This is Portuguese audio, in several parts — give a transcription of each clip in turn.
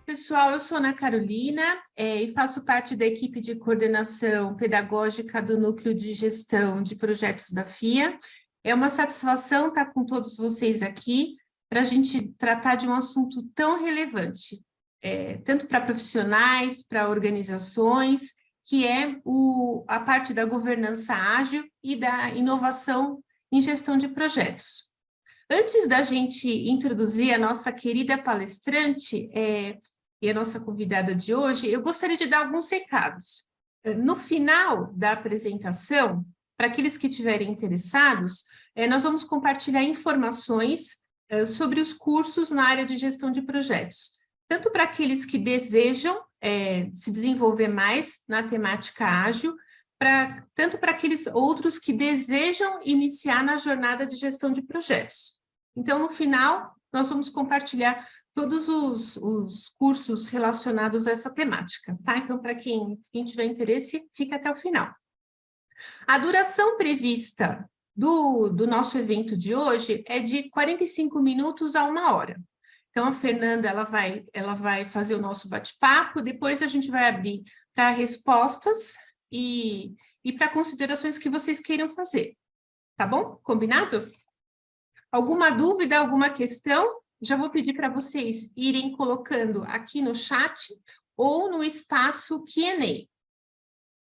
pessoal, eu sou Ana Carolina e faço parte da equipe de coordenação pedagógica do Núcleo de Gestão de Projetos da FIA. É uma satisfação estar com todos vocês aqui para a gente tratar de um assunto tão relevante, tanto para profissionais, para organizações, que é a parte da governança ágil e da inovação em gestão de projetos. Antes da gente introduzir a nossa querida palestrante e a nossa convidada de hoje, eu gostaria de dar alguns recados. No final da apresentação, para aqueles que estiverem interessados, nós vamos compartilhar informações sobre os cursos na área de gestão de projetos, tanto para aqueles que desejam se desenvolver mais na temática ágil, tanto para aqueles outros que desejam iniciar na jornada de gestão de projetos. Então, no final, nós vamos compartilhar todos os cursos relacionados a essa temática, tá? Então, para quem tiver interesse, fica até o final. A duração prevista do nosso evento de hoje é de 45 minutos a 1 hora. Então, a Fernanda ela vai fazer o nosso bate-papo, depois a gente vai abrir para respostas e para considerações que vocês queiram fazer. Tá bom? Combinado? Alguma dúvida, alguma questão? Já vou pedir para vocês irem colocando aqui no chat ou no espaço Q&A,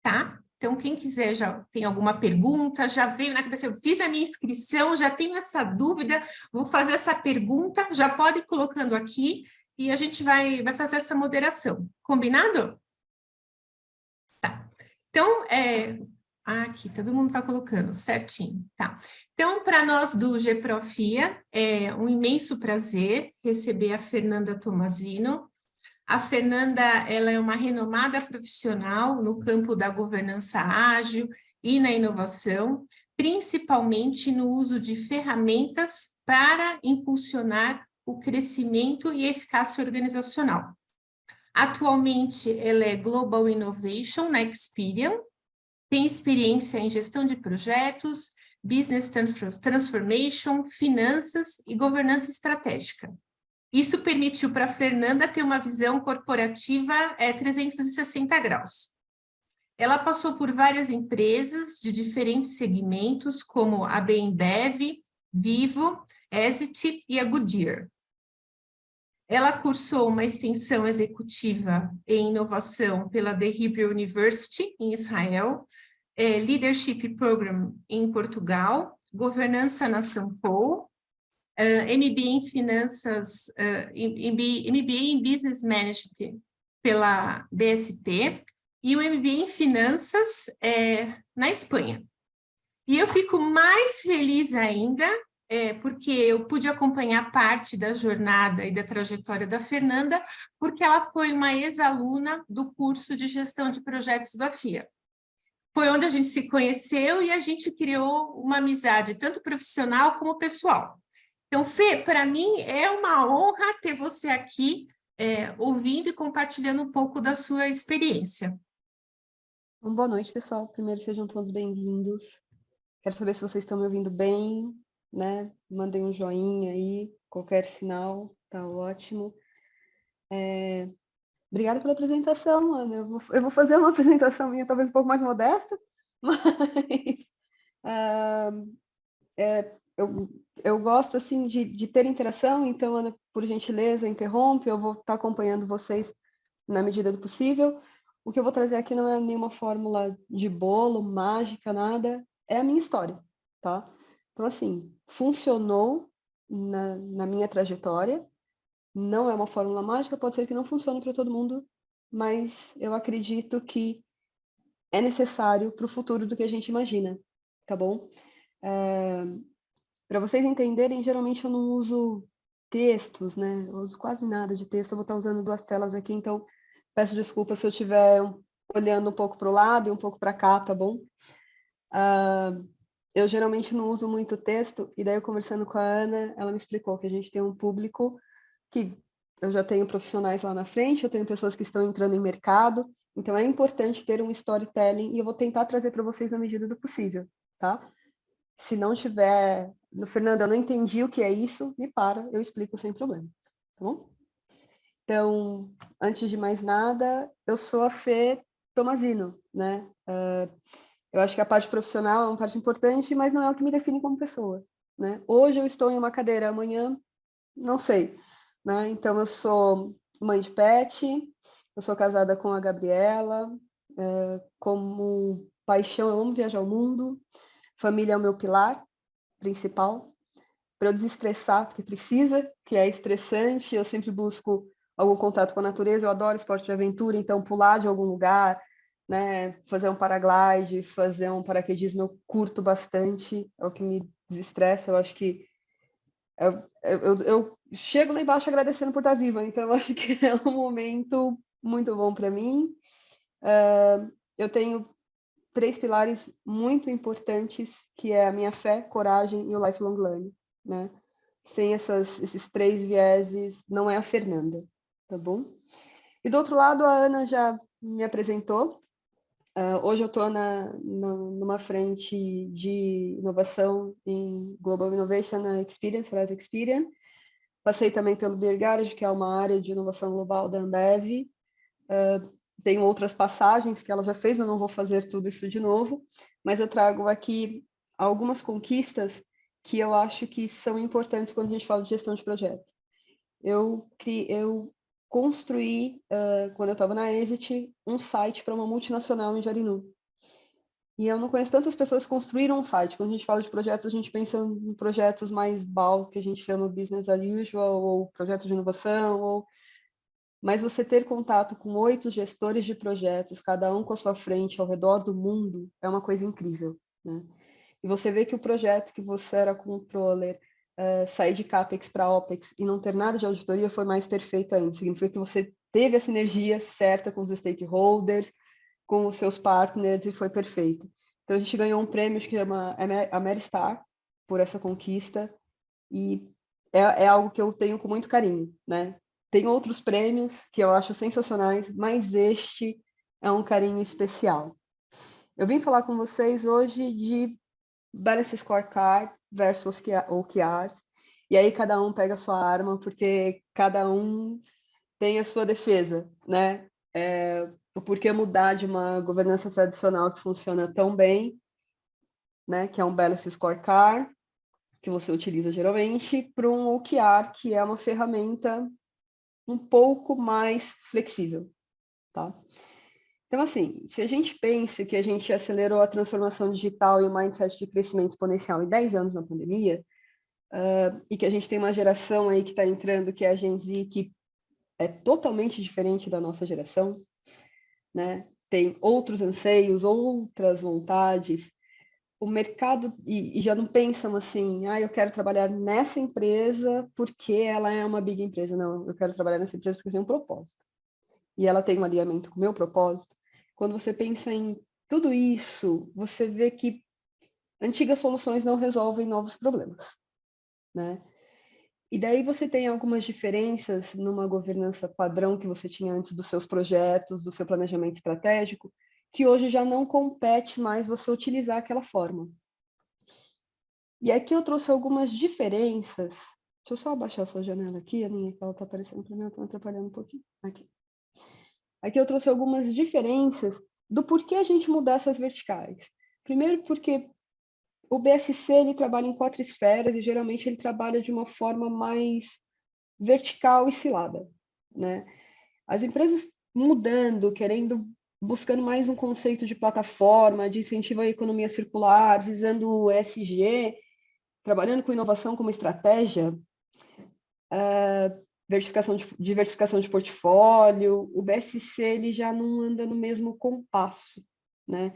tá? Então, quem quiser já tem alguma pergunta, já veio na cabeça, eu fiz a minha inscrição, já tenho essa dúvida, vou fazer essa pergunta, já pode ir colocando aqui e a gente vai fazer essa moderação. Combinado? Tá. Então, aqui, todo mundo está colocando, certinho, tá. Então, para nós do GPROFIA, é um imenso prazer receber a Fernanda Tomazino. A Fernanda, ela é uma renomada profissional no campo da governança ágil e na inovação, principalmente no uso de ferramentas para impulsionar o crescimento e eficácia organizacional. Atualmente, ela é Global Innovation na Experian, tem experiência em gestão de projetos, business transformation, finanças e governança estratégica. Isso permitiu para a Fernanda ter uma visão corporativa 360 graus. Ela passou por várias empresas de diferentes segmentos, como a Bembev, Vivo, Exit e a Goodyear. Ela cursou uma extensão executiva em inovação pela The Hebrew University, em Israel, Leadership Program em Portugal, Governança na São Paulo, MBA em Finanças, MBA em Business Management pela BSP e o MBA em Finanças na Espanha. E eu fico mais feliz ainda porque eu pude acompanhar parte da jornada e da trajetória da Fernanda, porque ela foi uma ex-aluna do curso de gestão de projetos da FIA. Foi onde a gente se conheceu e a gente criou uma amizade, tanto profissional como pessoal. Então, Fê, para mim é uma honra ter você aqui, ouvindo e compartilhando um pouco da sua experiência. Boa noite, pessoal. Primeiro, sejam todos bem-vindos. Quero saber se vocês estão me ouvindo bem, né? Mandem um joinha aí, qualquer sinal, tá ótimo. Obrigada pela apresentação, Ana. Eu vou fazer uma apresentação minha talvez um pouco mais modesta, mas eu gosto assim de ter interação, então, Ana, por gentileza, interrompe, eu vou estar acompanhando vocês na medida do possível. O que eu vou trazer aqui não é nenhuma fórmula de bolo, mágica, nada, é a minha história, tá? Então, assim, funcionou na minha trajetória, não é uma fórmula mágica, pode ser que não funcione para todo mundo, mas eu acredito que é necessário para o futuro do que a gente imagina, tá bom? Para vocês entenderem, geralmente eu não uso textos, né? Eu uso quase nada de texto, eu vou estar usando 2 telas aqui, então peço desculpa se eu estiver olhando um pouco para o lado e um pouco para cá, tá bom? Eu geralmente não uso muito texto, e daí eu conversando com a Ana, ela me explicou que a gente tem um público que eu já tenho profissionais lá na frente, eu tenho pessoas que estão entrando em mercado, então é importante ter um storytelling, e eu vou tentar trazer para vocês na medida do possível, tá? Se não tiver... Fernanda, eu não entendi o que é isso, me para, eu explico sem problema, tá bom? Então, antes de mais nada, eu sou a Fê Tomazino, né? Eu acho que a parte profissional é uma parte importante, mas não é o que me define como pessoa, né? Hoje eu estou em uma cadeira, amanhã não sei, né? Então, eu sou mãe de pet, eu sou casada com a Gabriela, como paixão, eu amo viajar ao mundo, família é o meu pilar principal, para eu desestressar, porque precisa, que é estressante, eu sempre busco algum contato com a natureza, eu adoro esporte de aventura, então pular de algum lugar, né, fazer um paraglide, fazer um paraquedismo, eu curto bastante, é o que me desestressa, eu acho que eu chego lá embaixo agradecendo por estar viva, então eu acho que é um momento muito bom para mim. Eu tenho 3 pilares muito importantes, que é a minha fé, coragem e o lifelong learning, né? Sem esses 3 vieses, não é a Fernanda, tá bom? E do outro lado, a Ana já me apresentou. Hoje eu estou numa frente de inovação em Global Innovation Experience, Rise Experience. Passei também pelo Beer Garage, que é uma área de inovação global da Ambev. Tenho outras passagens que ela já fez, eu não vou fazer tudo isso de novo, mas eu trago aqui algumas conquistas que eu acho que são importantes quando a gente fala de gestão de projeto. Eu construí, quando eu estava na Exit, um site para uma multinacional em Jarinu. E eu não conheço tantas pessoas que construíram um site. Quando a gente fala de projetos, a gente pensa em projetos mais BAU, que a gente chama business as usual, ou projetos de inovação, mas você ter contato com 8 gestores de projetos, cada um com a sua frente ao redor do mundo, é uma coisa incrível, né? E você vê que o projeto que você era controller, sair de CAPEX para OPEX e não ter nada de auditoria foi mais perfeito ainda. Significa que você teve a sinergia certa com os stakeholders, com os seus partners e foi perfeito. Então a gente ganhou um prêmio que chama Ameristar por essa conquista e é algo que eu tenho com muito carinho, né? Tem outros prêmios que eu acho sensacionais, mas este é um carinho especial. Eu vim falar com vocês hoje de Balance Scorecard versus OKRs, e aí cada um pega a sua arma, porque cada um tem a sua defesa, né? O porquê mudar de uma governança tradicional que funciona tão bem, né? Que é um Balance Scorecard, que você utiliza geralmente, para um OKR, que é uma ferramenta um pouco mais flexível, tá? Então, assim, se a gente pensa que a gente acelerou a transformação digital e o mindset de crescimento exponencial em 10 anos na pandemia, e que a gente tem uma geração aí que está entrando, que é a Gen Z, que é totalmente diferente da nossa geração, né? Tem outros anseios, outras vontades, o mercado, e já não pensam assim, eu quero trabalhar nessa empresa porque ela é uma big empresa. Não, eu quero trabalhar nessa empresa porque tem um propósito. E ela tem um alinhamento com o meu propósito. Quando você pensa em tudo isso, você vê que antigas soluções não resolvem novos problemas, né? E daí você tem algumas diferenças numa governança padrão que você tinha antes dos seus projetos, do seu planejamento estratégico, que hoje já não compete mais você utilizar aquela forma. E aqui eu trouxe algumas diferenças. Deixa eu só abaixar a sua janela aqui, Aninha, que ela está aparecendo para mim, ela está atrapalhando um pouquinho. Aqui eu trouxe algumas diferenças do porquê a gente mudar essas verticais. Primeiro porque o BSC ele trabalha em 4 esferas e geralmente ele trabalha de uma forma mais vertical e cilada, né? As empresas mudando, buscando mais um conceito de plataforma, de incentivo à economia circular, visando o ESG, trabalhando com inovação como estratégia, diversificação de portfólio, o BSC ele já não anda no mesmo compasso, né?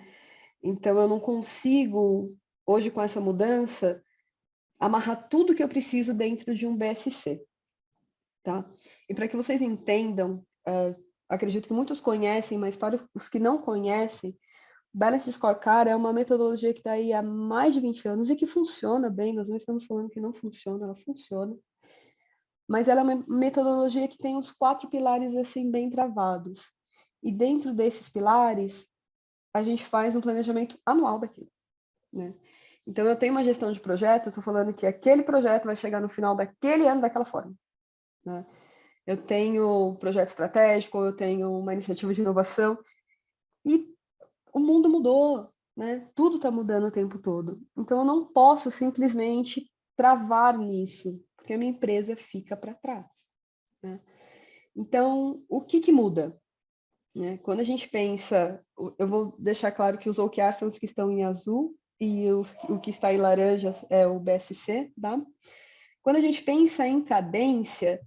Então eu não consigo, hoje com essa mudança, amarrar tudo que eu preciso dentro de um BSC, tá? E para que vocês entendam, acredito que muitos conhecem, mas para os que não conhecem, Balance Scorecard é uma metodologia que está aí há mais de 20 anos e que funciona bem, nós não estamos falando que não funciona, ela funciona. Mas ela é uma metodologia que tem os 4 pilares assim bem travados. E dentro desses pilares, a gente faz um planejamento anual daquilo, né? Então, eu tenho uma gestão de projeto, eu estou falando que aquele projeto vai chegar no final daquele ano daquela forma, né? eu tenho projeto estratégico, eu tenho uma iniciativa de inovação, e o mundo mudou, né? Tudo está mudando o tempo todo. Então, eu não posso simplesmente travar nisso, porque a minha empresa fica para trás, né? Então, o que muda? Né? Quando a gente pensa, eu vou deixar claro que os OKRs são os que estão em azul e o que está em laranja é o BSC, tá? Quando a gente pensa em cadência,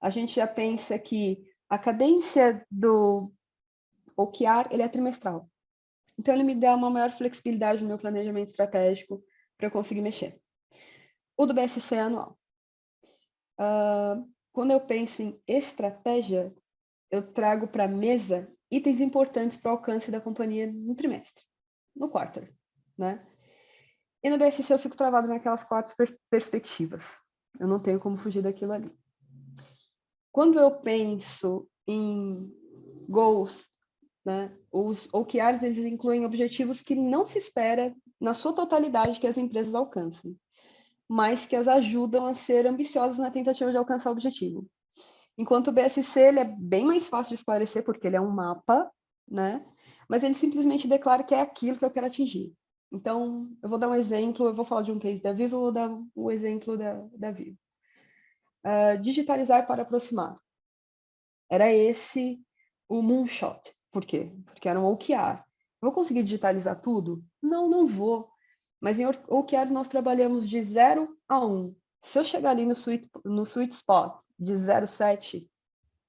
a gente já pensa que a cadência do OKR, ele é trimestral. Então, ele me dá uma maior flexibilidade no meu planejamento estratégico para eu conseguir mexer. O do BSC é anual. Quando eu penso em estratégia, eu trago para a mesa itens importantes para o alcance da companhia no trimestre, no quarter, né? E no BSC eu fico travado naquelas 4 perspectivas. Eu não tenho como fugir daquilo ali. Quando eu penso em goals, né, os OKRs, eles incluem objetivos que não se espera, na sua totalidade, que as empresas alcancem, mas que as ajudam a ser ambiciosas na tentativa de alcançar o objetivo. Enquanto o BSC, ele é bem mais fácil de esclarecer, porque ele é um mapa, né? Mas ele simplesmente declara que é aquilo que eu quero atingir. Então, eu vou dar um exemplo, eu vou falar de um case da Vivo, eu vou dar o exemplo da Vivo. Digitalizar para aproximar. Era esse o moonshot. Por quê? Porque era um OKR. Vou conseguir digitalizar tudo? Não, não vou. Mas em OKR nós trabalhamos de 0 a 1. Se eu chegar ali no sweet spot de 0,7,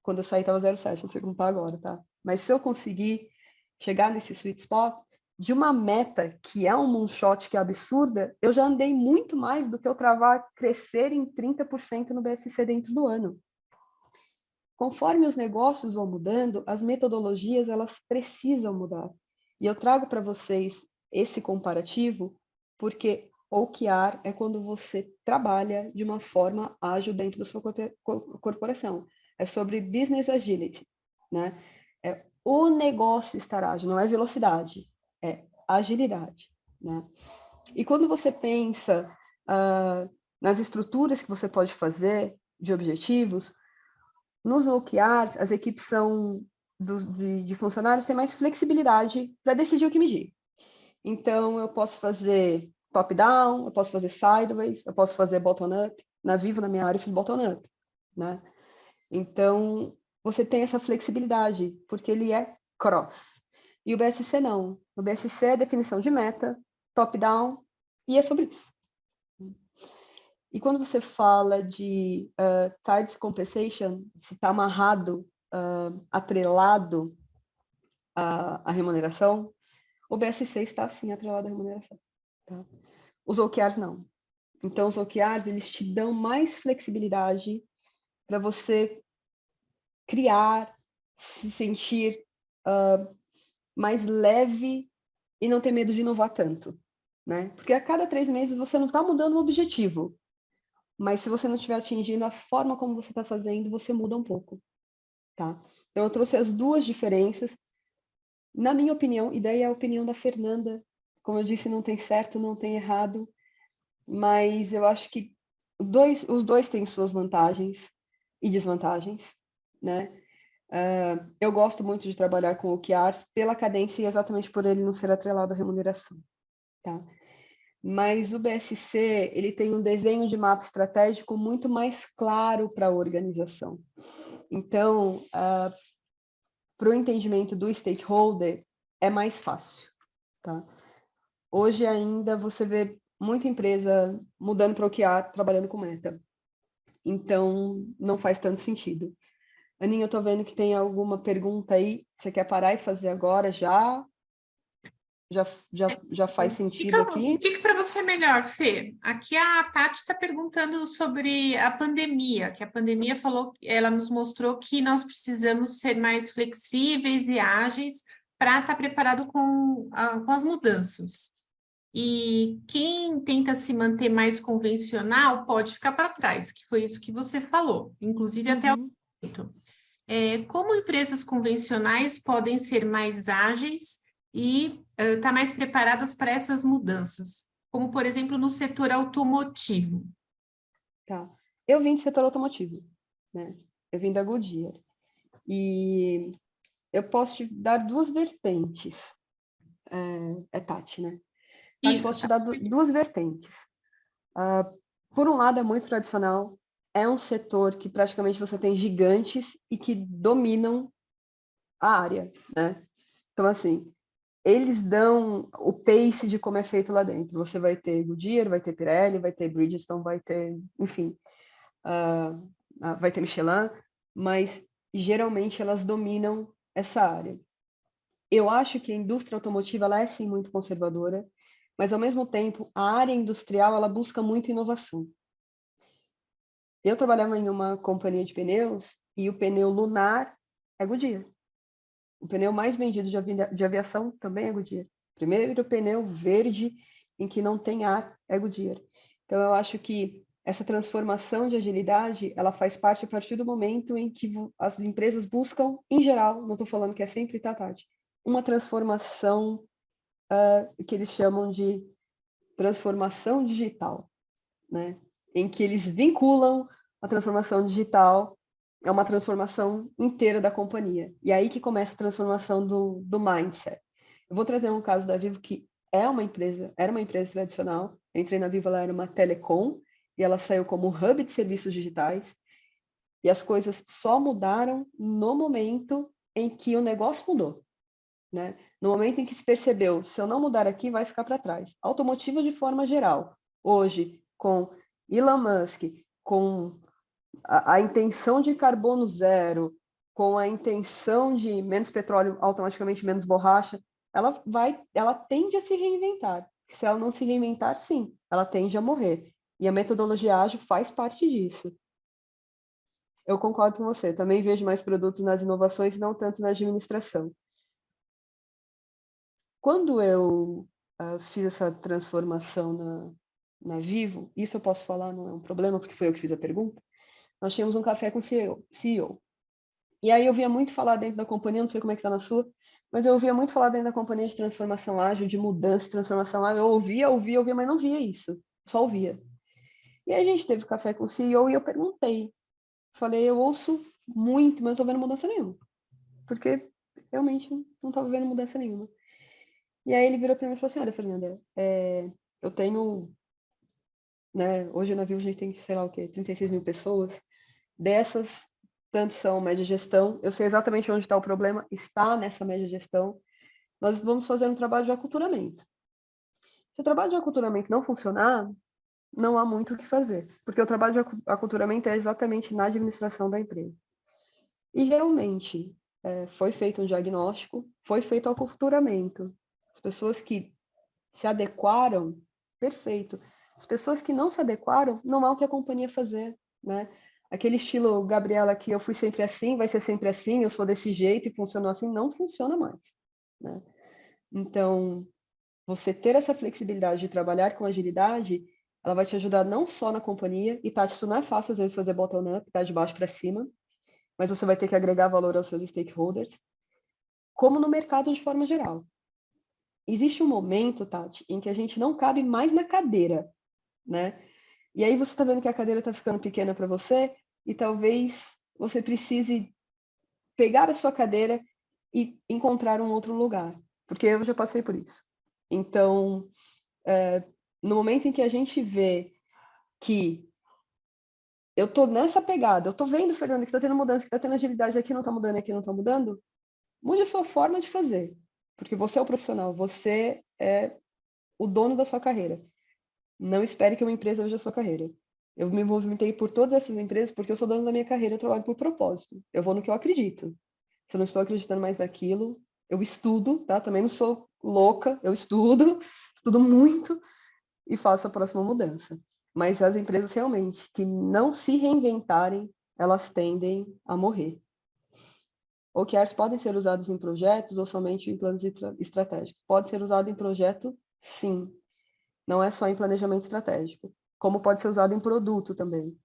quando eu saí estava 0,7, não sei como está agora, tá? Mas se eu conseguir chegar nesse sweet spot, de uma meta que é um moonshot, que é absurda, eu já andei muito mais do que eu travar crescer em 30% no BSC dentro do ano. Conforme os negócios vão mudando, as metodologias elas precisam mudar. E eu trago para vocês esse comparativo porque OKR é quando você trabalha de uma forma ágil dentro da sua corporação. É sobre business agility, né? É o negócio estar ágil, não é velocidade, é agilidade, né? E quando você pensa nas estruturas que você pode fazer de objetivos, nos OKRs, as equipes de funcionários têm mais flexibilidade para decidir o que medir. Então, eu posso fazer top-down, eu posso fazer sideways, eu posso fazer bottom-up. Na Vivo, na minha área, eu fiz bottom-up, né? Então, você tem essa flexibilidade, porque ele é cross. E o BSC não. O BSC é definição de meta, top-down, e é sobre isso. E quando você fala de tied compensation, se está amarrado, atrelado à remuneração, o BSC está sim atrelado à remuneração. Tá? Os OKRs não. Então, os OKRs, eles te dão mais flexibilidade para você criar, se sentir mais leve e não ter medo de inovar tanto. Né? Porque a cada 3 meses você não está mudando o objetivo, mas se você não estiver atingindo a forma como você está fazendo, você muda um pouco, tá? Então, eu trouxe as duas diferenças. Na minha opinião, e daí é a opinião da Fernanda, como eu disse, não tem certo, não tem errado, mas eu acho que os dois têm suas vantagens e desvantagens, né? Eu gosto muito de trabalhar com OKRs pela cadência e exatamente por ele não ser atrelado à remuneração, tá? Mas o BSC, ele tem um desenho de mapa estratégico muito mais claro para a organização. Então, para o entendimento do stakeholder, é mais fácil. Tá? Hoje ainda você vê muita empresa mudando para OKR, trabalhando com meta. Então, não faz tanto sentido. Aninha, eu estou vendo que tem alguma pergunta aí. Você quer parar e fazer agora já? Já faz sentido aqui? Fica para você melhor, Fê. Aqui a Tati está perguntando sobre a pandemia, que a pandemia falou, ela nos mostrou que nós precisamos ser mais flexíveis e ágeis para estar preparado com as mudanças. E quem tenta se manter mais convencional pode ficar para trás, que foi isso que você falou, inclusive até o momento. Como empresas convencionais podem ser mais ágeis e estar mais preparadas para essas mudanças, como, por exemplo, no setor automotivo? Tá. Eu vim do setor automotivo, né? eu vim da Goodyear. E eu posso te dar duas vertentes. Tati, né? Tati, Isso, posso te tá. dar duas vertentes. Por um lado, é muito tradicional, é um setor que praticamente você tem gigantes e que dominam a área, né? Então, assim, eles dão o pace de como é feito lá dentro. Você vai ter Goodyear, vai ter Pirelli, vai ter Bridgestone, vai ter, enfim, vai ter Michelin, mas geralmente elas dominam essa área. Eu acho que a indústria automotiva ela é sim muito conservadora, mas ao mesmo tempo a área industrial ela busca muito inovação. Eu trabalhava em uma companhia de pneus e o pneu lunar é Goodyear. O pneu mais vendido de aviação também é Goodyear. Primeiro pneu verde em que não tem ar é Goodyear. Então eu acho que essa transformação de agilidade, ela faz parte a partir do momento em que as empresas buscam, em geral, não estou falando que é sempre, tá, Tati, uma transformação que eles chamam de transformação digital, né? Em que eles vinculam a transformação digital a uma transformação inteira da companhia. E aí que começa a transformação do mindset. Eu vou trazer um caso da Vivo que era uma empresa tradicional. Eu entrei na Vivo, ela era uma telecom, e ela saiu como hub de serviços digitais, e as coisas só mudaram no momento em que o negócio mudou. Né? No momento em que se percebeu, se eu não mudar aqui, vai ficar para trás. Automotiva de forma geral. Hoje, com Elon Musk, com a intenção de carbono zero, com a intenção de menos petróleo, automaticamente menos borracha, ela tende a se reinventar. Se ela não se reinventar, sim, ela tende a morrer. E a metodologia ágil faz parte disso. Eu concordo com você. Também vejo mais produtos nas inovações e não tanto na administração. Quando eu fiz essa transformação na Vivo, isso eu posso falar, não é um problema, porque foi eu que fiz a pergunta, nós tínhamos um café com o CEO. E aí eu via muito falar dentro da companhia, não sei como é que está na sua, mas eu ouvia muito falar dentro da companhia de transformação ágil, de mudança, de transformação ágil. Eu ouvia, mas não via isso, só ouvia. E aí a gente teve café com o CEO e eu perguntei. Falei, eu ouço muito, mas não estou vendo mudança nenhuma. Porque realmente não estava vendo mudança nenhuma. E aí ele virou para mim e falou assim, olha, Fernanda, eu tenho, né, hoje na Vivo a gente tem, sei lá o quê, 36 mil pessoas, dessas, tanto são média gestão, eu sei exatamente onde está o problema, está nessa média gestão, nós vamos fazer um trabalho de aculturamento. Se o trabalho de aculturamento não funcionar, não há muito o que fazer, porque o trabalho de aculturamento é exatamente na administração da empresa. E realmente, foi feito um diagnóstico, foi feito o aculturamento. As pessoas que se adequaram, perfeito. As pessoas que não se adequaram, não há o que a companhia fazer, né? Aquele estilo, Gabriela, que eu fui sempre assim, vai ser sempre assim, eu sou desse jeito e funcionou assim, não funciona mais, né? Então, você ter essa flexibilidade de trabalhar com agilidade, ela vai te ajudar não só na companhia, e Tati, isso não é fácil às vezes fazer bottom-up, tá de baixo para cima, mas você vai ter que agregar valor aos seus stakeholders, como no mercado de forma geral. Existe um momento, Tati, em que a gente não cabe mais na cadeira, né? E aí você está vendo que a cadeira está ficando pequena para você e talvez você precise pegar a sua cadeira e encontrar um outro lugar, porque eu já passei por isso. Então, no momento em que a gente vê que eu estou nessa pegada, eu estou vendo, Fernando, que está tendo mudança, que está tendo agilidade aqui, não está mudando, aqui não está mudando, mude a sua forma de fazer, porque você é o profissional, você é o dono da sua carreira. Não espere que uma empresa veja a sua carreira. Eu me movimentei por todas essas empresas porque eu sou dono da minha carreira, eu trabalho por propósito. Eu vou no que eu acredito. Se eu não estou acreditando mais naquilo, eu estudo, tá? Também não sou louca, eu estudo, estudo muito e faço a próxima mudança. Mas as empresas realmente que não se reinventarem, elas tendem a morrer. OKRs podem ser usados em projetos ou somente em planos estratégicos? Pode ser usado em projeto, sim. Não é só em planejamento estratégico, como pode ser usado em produto também.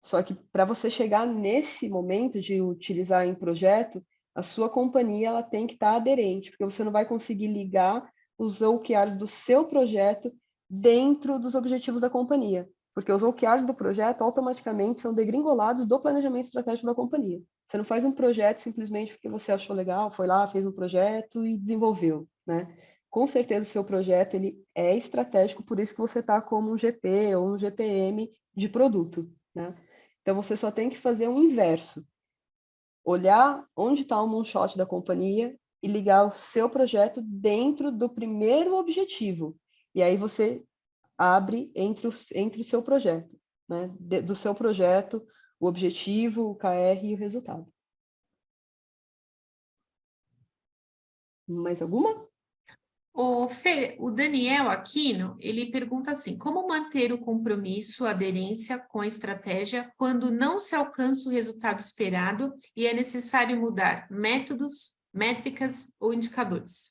Só que para você chegar nesse momento de utilizar em projeto, a sua companhia ela tem que estar aderente, porque você não vai conseguir ligar os OKRs do seu projeto dentro dos objetivos da companhia. Porque os OKRs do projeto automaticamente são degringolados do planejamento estratégico da companhia. Você não faz um projeto simplesmente porque você achou legal, foi lá, fez um projeto e desenvolveu, né? Com certeza o seu projeto ele é estratégico, por isso que você está como um GP ou um GPM de produto, né? Então você só tem que fazer o inverso. Olhar onde está o moonshot da companhia e ligar o seu projeto dentro do primeiro objetivo. E aí você abre entre o seu projeto, né? Do seu projeto, o objetivo, o KR e o resultado. Mais alguma? O Fê, o Daniel Aquino, ele pergunta assim: como manter o compromisso, a aderência com a estratégia quando não se alcança o resultado esperado e é necessário mudar métodos, métricas ou indicadores?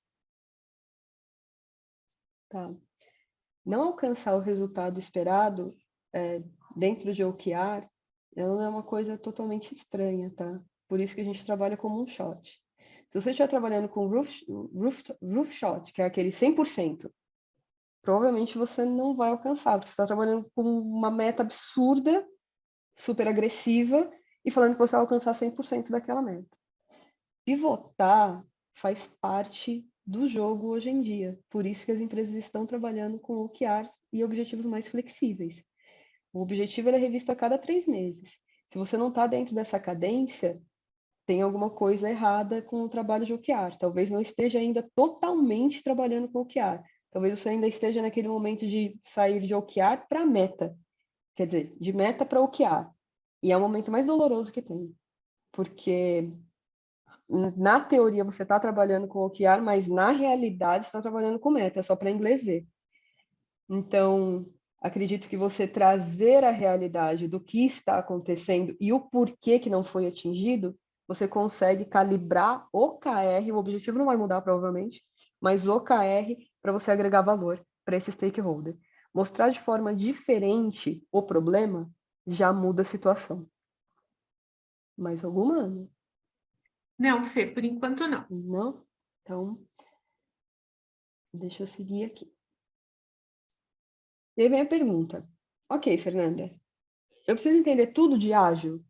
Tá. Não alcançar o resultado esperado dentro de OKR não é uma coisa totalmente estranha, tá? Por isso que a gente trabalha como um shot. Se você estiver trabalhando com roof shot, que é aquele 100%, provavelmente você não vai alcançar, porque você está trabalhando com uma meta absurda, super agressiva, e falando que você vai alcançar 100% daquela meta. Pivotar faz parte do jogo hoje em dia. Por isso que as empresas estão trabalhando com OKRs e objetivos mais flexíveis. O objetivo é revisto a cada 3 meses. Se você não está dentro dessa cadência, tem alguma coisa errada com o trabalho de OKR. Talvez não esteja ainda totalmente trabalhando com OKR. Talvez você ainda esteja naquele momento de sair de OKR para meta. Quer dizer, de meta para OKR. E é o momento mais doloroso que tem. Porque na teoria você está trabalhando com OKR, mas na realidade você está trabalhando com meta, é só para inglês ver. Então, acredito que você trazer a realidade do que está acontecendo e o porquê que não foi atingido, você consegue calibrar o KR, o objetivo não vai mudar provavelmente, mas o KR para você agregar valor para esse stakeholder. Mostrar de forma diferente o problema já muda a situação. Mais alguma, Ana? Não, Fê, por enquanto não. Não? Então, deixa eu seguir aqui. E aí vem a pergunta. Ok, Fernanda, eu preciso entender tudo de ágil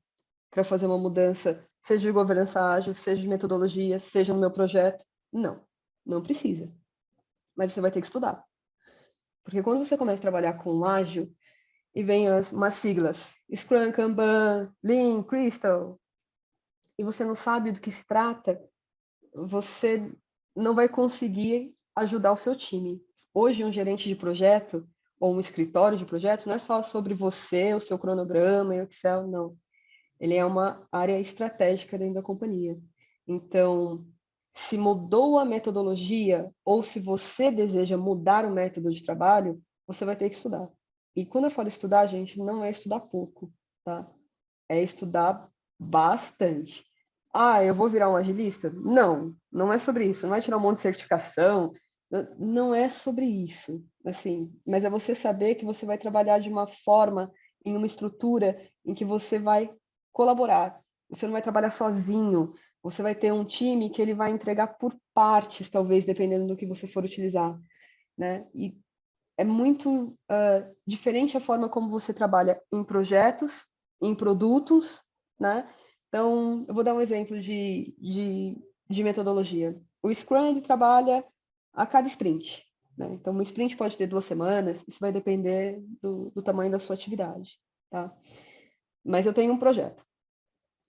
para fazer uma mudança, seja de governança ágil, seja de metodologia, seja no meu projeto? Não, não precisa. Mas você vai ter que estudar. Porque quando você começa a trabalhar com ágil, e vem umas siglas, Scrum, Kanban, Lean, Crystal, e você não sabe do que se trata, você não vai conseguir ajudar o seu time. Hoje, um gerente de projeto ou um escritório de projetos não é só sobre você, o seu cronograma e o Excel, não. Ele é uma área estratégica dentro da companhia. Então, se mudou a metodologia ou se você deseja mudar o método de trabalho, você vai ter que estudar. E quando eu falo estudar, gente, não é estudar pouco, tá? É estudar bastante. Ah, eu vou virar um agilista? Não, não é sobre isso. Não é tirar um monte de certificação. Não é sobre isso, assim. Mas é você saber que você vai trabalhar de uma forma, em uma estrutura em que você vai colaborar. Você não vai trabalhar sozinho. Você vai ter um time que ele vai entregar por partes, talvez, dependendo do que você for utilizar, né? E é muito diferente a forma como você trabalha em projetos, em produtos, né? Então, eu vou dar um exemplo de metodologia. O Scrum, ele trabalha a cada sprint, né? Então, uma sprint pode ter 2 semanas, isso vai depender do tamanho da sua atividade, tá? Mas eu tenho um projeto,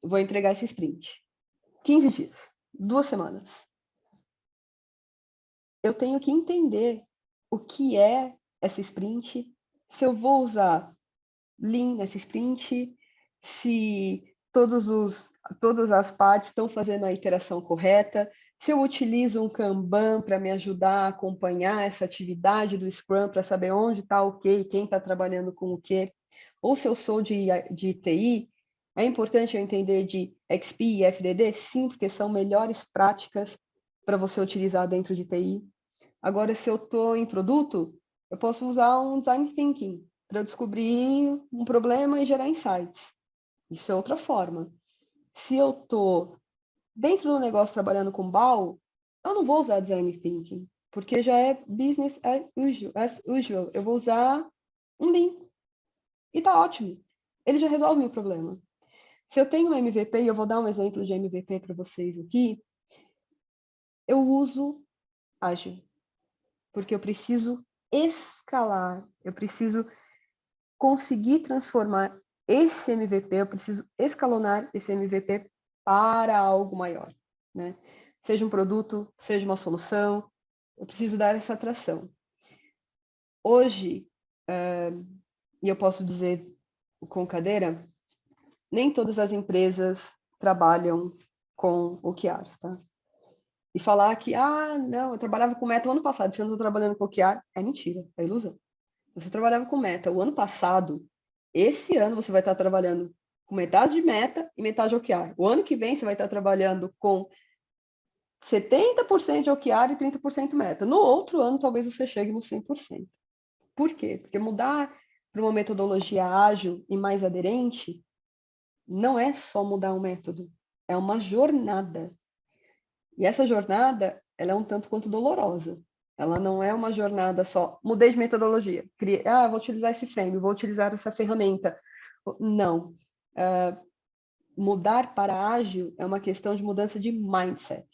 vou entregar esse sprint. 15 dias, 2 semanas. Eu tenho que entender o que é essa sprint, se eu vou usar Lean nessa sprint, se todas as partes estão fazendo a iteração correta, se eu utilizo um Kanban para me ajudar a acompanhar essa atividade do Scrum, para saber onde está o quê e quem está trabalhando com o quê, ou se eu sou de TI, é importante eu entender de XP e FDD? Sim, porque são melhores práticas para você utilizar dentro de TI. Agora, se eu estou em produto, eu posso usar um design thinking para descobrir um problema e gerar insights. Isso é outra forma. Se eu estou dentro do negócio trabalhando com BAU, eu não vou usar design thinking, porque já é business as usual. Eu vou usar um Lean. E tá ótimo. Ele já resolve o meu problema. Se eu tenho um MVP, e eu vou dar um exemplo de MVP para vocês aqui, eu uso ágil, porque eu preciso escalar, eu preciso conseguir transformar esse MVP, eu preciso escalonar esse MVP para algo maior, né? Seja um produto, seja uma solução, eu preciso dar essa atração. Hoje, e eu posso dizer com cadeira, nem todas as empresas trabalham com OKRs, tá? E falar que, não, eu trabalhava com meta o ano passado, se eu não estou trabalhando com OKR, é mentira, é ilusão. Se você trabalhava com meta o ano passado, esse ano você vai estar trabalhando com metade de meta e metade de OKR. O ano que vem você vai estar trabalhando com 70% de OKR e 30% meta. No outro ano, talvez você chegue no 100%. Por quê? Porque mudar para uma metodologia ágil e mais aderente não é só mudar um método, é uma jornada. E essa jornada, ela é um tanto quanto dolorosa. Ela não é uma jornada só, mudei de metodologia, vou utilizar esse frame, vou utilizar essa ferramenta. Não. Mudar para ágil é uma questão de mudança de mindset.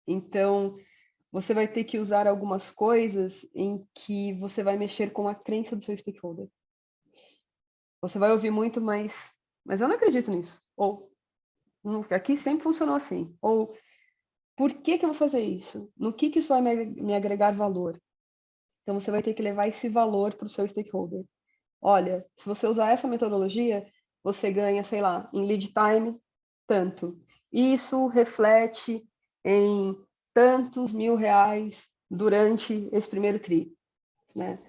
Então, você vai ter que usar algumas coisas em que você vai mexer com a crença do seu stakeholder. Você vai ouvir muito, mas eu não acredito nisso. Ou, aqui sempre funcionou assim. Ou, por que eu vou fazer isso? No que isso vai me agregar valor? Então, você vai ter que levar esse valor para o seu stakeholder. Olha, se você usar essa metodologia, você ganha, sei lá, em lead time, tanto. Isso reflete em tantos R$ 1.000 durante esse primeiro tri, né?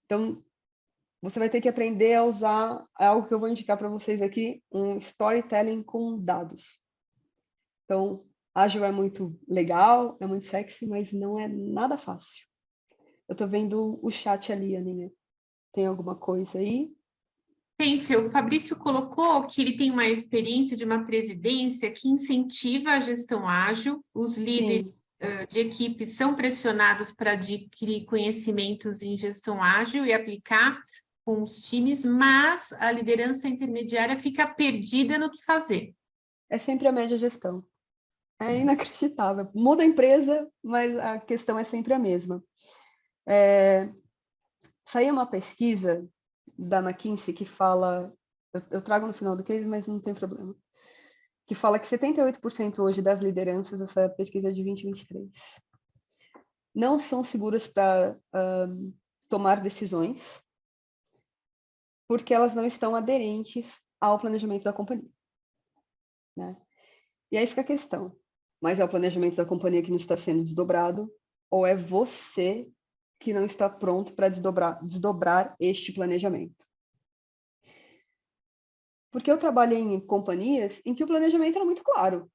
Então, você vai ter que aprender a usar algo que eu vou indicar para vocês aqui, um storytelling com dados. Então, ágil é muito legal, é muito sexy, mas não é nada fácil. Eu estou vendo o chat ali, Aninha. Tem alguma coisa aí? Tem, Fê, o Fabrício colocou que ele tem uma experiência de uma presidência que incentiva a gestão ágil, os líderes Sim, de equipe são pressionados para adquirir conhecimentos em gestão ágil e aplicar com os times, mas a liderança intermediária fica perdida no que fazer. é sempre a média gestão. É inacreditável. Muda a empresa, mas a questão é sempre a mesma. Saiu uma pesquisa da McKinsey que fala, eu trago no final do case, mas não tem problema, que fala que 78% hoje das lideranças, essa pesquisa é de 2023, não são seguras para tomar decisões, porque elas não estão aderentes ao planejamento da companhia, né? E aí fica a questão, mas é o planejamento da companhia que não está sendo desdobrado, ou é você que não está pronto para desdobrar este planejamento? Porque eu trabalhei em companhias em que o planejamento era muito claro.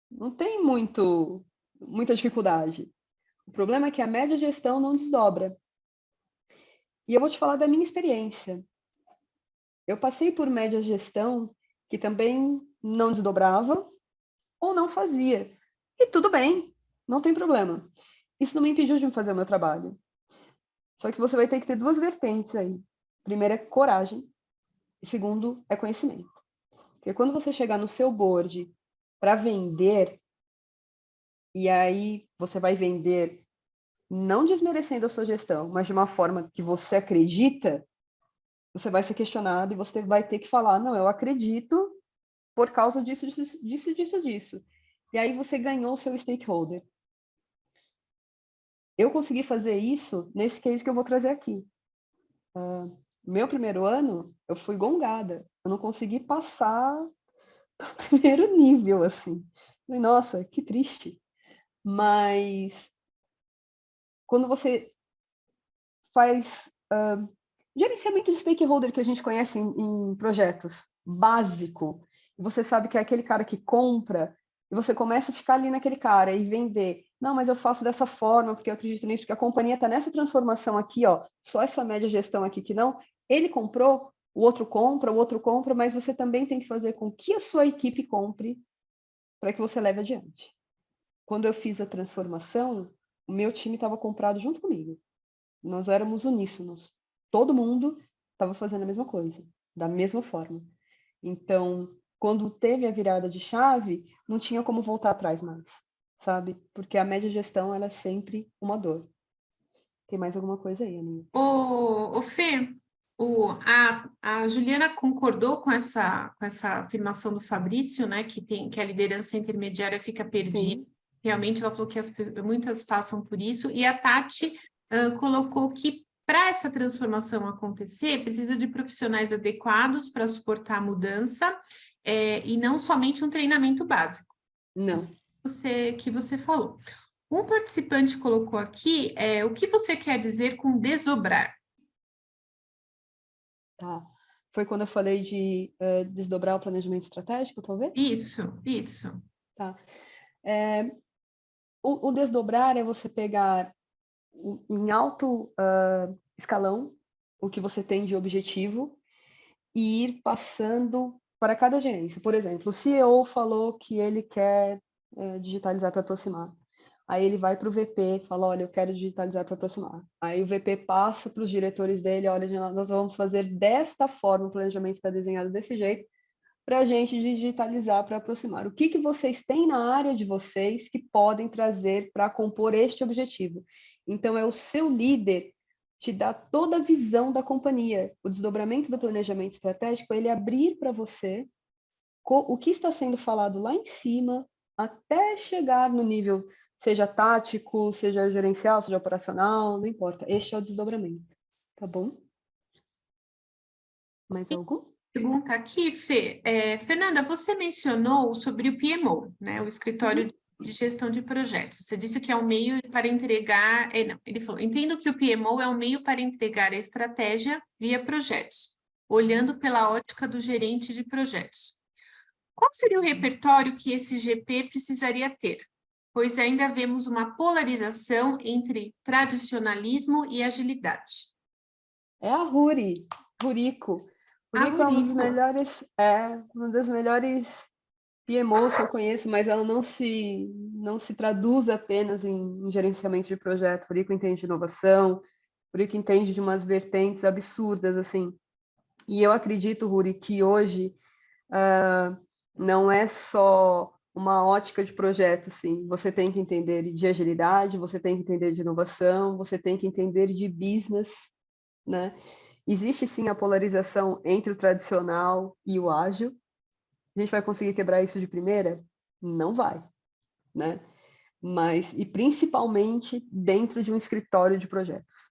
Não tem muita dificuldade. O problema é que a média gestão não desdobra. E eu vou te falar da minha experiência. Eu passei por média gestão que também não desdobrava ou não fazia. E tudo bem, não tem problema. Isso não me impediu de fazer o meu trabalho. Só que você vai ter que ter duas vertentes aí. Primeiro é coragem, e segundo é conhecimento. Porque quando você chegar no seu board para vender, e aí você vai vender não desmerecendo a sua gestão, mas de uma forma que você acredita, você vai ser questionado e você vai ter que falar, não, eu acredito por causa disso, disso, disso, disso, disso. E aí você ganhou o seu stakeholder. Eu consegui fazer isso nesse case que eu vou trazer aqui. Meu primeiro ano, eu fui gongada. Eu não consegui passar do primeiro nível, assim. Falei, nossa, que triste. Mas quando você faz gerenciamento de stakeholder que a gente conhece em projetos, básico, e você sabe que é aquele cara que compra, e você começa a ficar ali naquele cara e vender. Não, mas eu faço dessa forma, porque eu acredito nisso, porque a companhia está nessa transformação aqui, ó, só essa média gestão aqui que não. Ele comprou, o outro compra, mas você também tem que fazer com que a sua equipe compre para que você leve adiante. Quando eu fiz a transformação, o meu time estava comprado junto comigo. Nós éramos uníssonos. Todo mundo estava fazendo a mesma coisa, da mesma forma. Então, quando teve a virada de chave, não tinha como voltar atrás mais, sabe? Porque a média gestão, ela é sempre uma dor. Tem mais alguma coisa aí, Aninha? Ô, Fê, a Juliana concordou com essa afirmação do Fabrício, né, que a liderança intermediária fica perdida. Sim, Realmente, ela falou que muitas passam por isso, e a Tati colocou que para essa transformação acontecer, precisa de profissionais adequados para suportar a mudança, e não somente um treinamento básico. Isso não. que você falou. Um participante colocou aqui o que você quer dizer com desdobrar? Tá. Foi quando eu falei de desdobrar o planejamento estratégico, talvez? Isso. Tá. O desdobrar é você pegar em alto escalão o que você tem de objetivo e ir passando para cada gerência. Por exemplo, o CEO falou que ele quer digitalizar para aproximar. Aí ele vai para o VP, fala, olha, eu quero digitalizar para aproximar. Aí o VP passa para os diretores dele, olha, nós vamos fazer desta forma, o planejamento está desenhado desse jeito, para a gente digitalizar para aproximar. O que vocês têm na área de vocês que podem trazer para compor este objetivo? Então, é o seu líder te dar toda a visão da companhia. O desdobramento do planejamento estratégico, ele abrir para você o que está sendo falado lá em cima, até chegar no nível, seja tático, seja gerencial, seja operacional, não importa. Este é o desdobramento. Tá bom? Mais algum? Pergunta aqui, Fê. Fernanda, você mencionou sobre o PMO, né? O Escritório Uhum. de Gestão de Projetos. Você disse que é um meio para entregar. Não, ele falou: entendo que o PMO é um meio para entregar a estratégia via projetos, olhando pela ótica do gerente de projetos. Qual seria o repertório que esse GP precisaria ter? Pois ainda vemos uma polarização entre tradicionalismo e agilidade. É a Ruri, Rurico. A Rurico é Rurico. uma das melhores PMOs que eu conheço, mas ela não se traduz apenas em gerenciamento de projeto. Rurico entende de inovação, Rurico entende de umas vertentes absurdas, assim. E eu acredito, Ruri, que hoje não é só uma ótica de projeto, sim. Você tem que entender de agilidade, você tem que entender de inovação, você tem que entender de business, né? Existe sim a polarização entre o tradicional e o ágil. A gente vai conseguir quebrar isso de primeira? Não vai, né? Mas, e principalmente dentro de um escritório de projetos,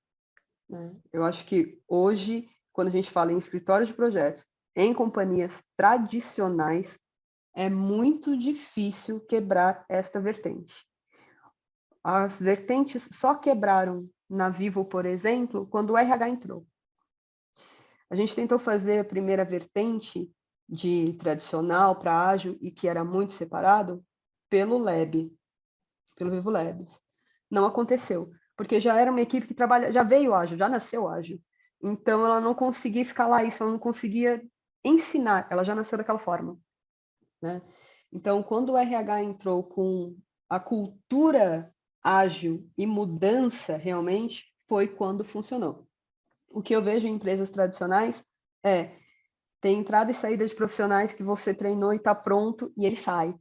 né? Eu acho que hoje, quando a gente fala em escritório de projetos, em companhias tradicionais, é muito difícil quebrar esta vertente. As vertentes só quebraram na Vivo, por exemplo, quando o RH entrou. A gente tentou fazer a primeira vertente de tradicional para ágil e que era muito separado pelo Lab, pelo Vivo Labs. Não aconteceu, porque já era uma equipe que trabalha, já veio ágil, já nasceu ágil. Então ela não conseguia escalar isso, ela não conseguia ensinar, ela já nasceu daquela forma, né? Então, quando o RH entrou com a cultura ágil e mudança realmente, foi quando funcionou. O que eu vejo em empresas tradicionais é tem entrada e saída de profissionais que você treinou e está pronto e ele sai.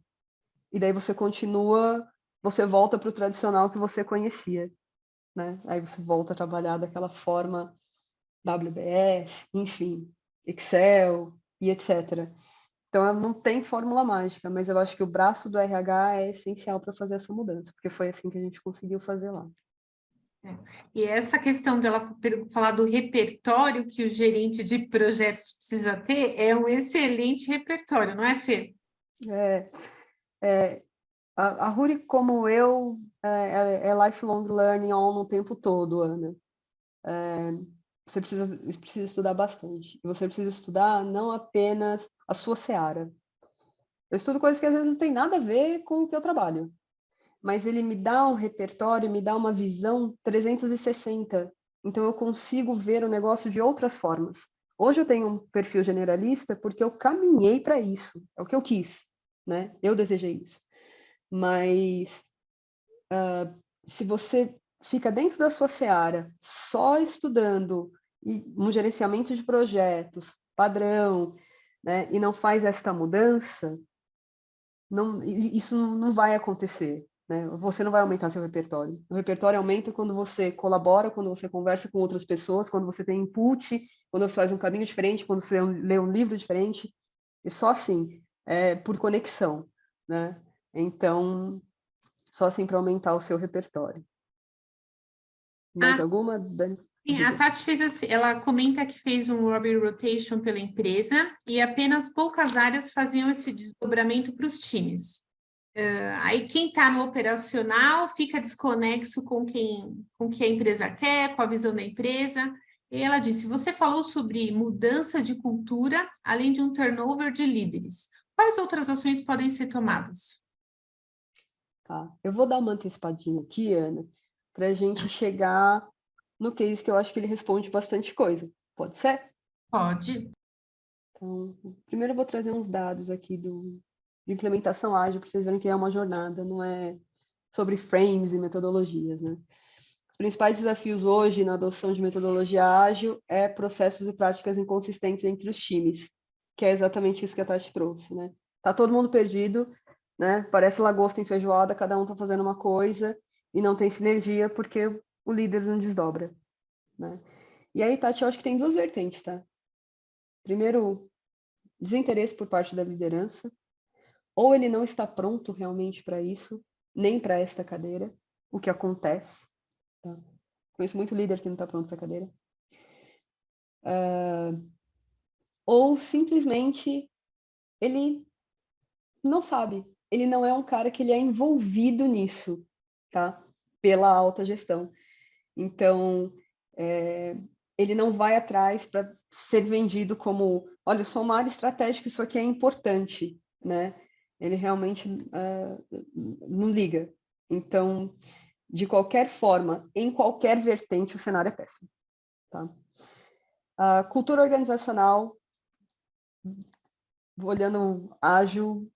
E daí você continua, você volta para o tradicional que você conhecia, né? Aí você volta a trabalhar daquela forma WBS, enfim, Excel e etc. Então não tem fórmula mágica, mas eu acho que o braço do RH é essencial para fazer essa mudança, porque foi assim que a gente conseguiu fazer lá. E essa questão dela falar do repertório que o gerente de projetos precisa ter é um excelente repertório, não é, Fê? A Ruri, como eu, é lifelong learning on o tempo todo, Ana. Você precisa estudar bastante. E você precisa estudar não apenas a sua seara. Eu estudo coisas que às vezes não tem nada a ver com o que eu trabalho. Mas ele me dá um repertório, me dá uma visão 360. Então eu consigo ver o negócio de outras formas. Hoje eu tenho um perfil generalista porque eu caminhei para isso. É o que eu quis, né? Eu desejei isso. Mas se você fica dentro da sua seara, só estudando um gerenciamento de projetos padrão, né, e não faz esta mudança, isso não vai acontecer, né? Você não vai aumentar seu repertório. O repertório aumenta quando você colabora, quando você conversa com outras pessoas, quando você tem input, quando você faz um caminho diferente, quando você lê um livro diferente, e só assim, por conexão, né? Então, só assim para aumentar o seu repertório. Mais alguma, Dani? Sim, a Tati fez assim, ela comenta que fez um Robin Rotation pela empresa e apenas poucas áreas faziam esse desdobramento para os times. Aí quem está no operacional fica desconexo com que a empresa quer, com a visão da empresa. E ela disse, você falou sobre mudança de cultura, além de um turnover de líderes. Quais outras ações podem ser tomadas? Tá. Eu vou dar uma antecipadinha aqui, Ana, para a gente chegar no case que eu acho que ele responde bastante coisa. Pode ser? Pode. Então, primeiro eu vou trazer uns dados aqui de implementação ágil, para vocês verem que é uma jornada, não é sobre frames e metodologias, né? Os principais desafios hoje na adoção de metodologia ágil é processos e práticas inconsistentes entre os times, que é exatamente isso que a Tati trouxe, né? Tá todo mundo perdido, né? Parece lagosta em feijoada, cada um tá fazendo uma coisa e não tem sinergia porque o líder não desdobra, né? E aí, Tati, eu acho que tem duas vertentes, tá? Primeiro, desinteresse por parte da liderança, ou ele não está pronto realmente para isso, nem para esta cadeira, o que acontece, tá? Conheço muito líder que não está pronto para a cadeira. Ou simplesmente ele não sabe, ele não é um cara que ele é envolvido nisso, tá? Pela alta gestão. Então, ele não vai atrás para ser vendido como, olha, eu sou uma área estratégica, isso aqui é importante, né? Ele realmente não liga. Então, de qualquer forma, em qualquer vertente, o cenário é péssimo, tá? A cultura organizacional, olhando ágil,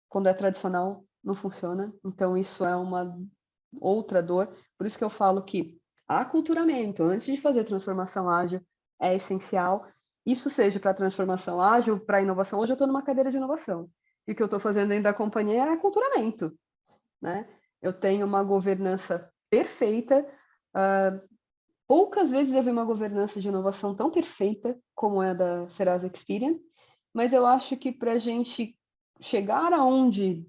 quando é tradicional, não funciona. Então, isso é uma outra dor. Por isso que eu falo que aculturamento, antes de fazer transformação ágil, é essencial. Isso seja para transformação ágil, para inovação. Hoje eu estou numa cadeira de inovação. E o que eu estou fazendo dentro da companhia é aculturamento, né? Eu tenho uma governança perfeita. Poucas vezes eu vi uma governança de inovação tão perfeita como é a da Serasa Experian, mas eu acho que para a gente chegar aonde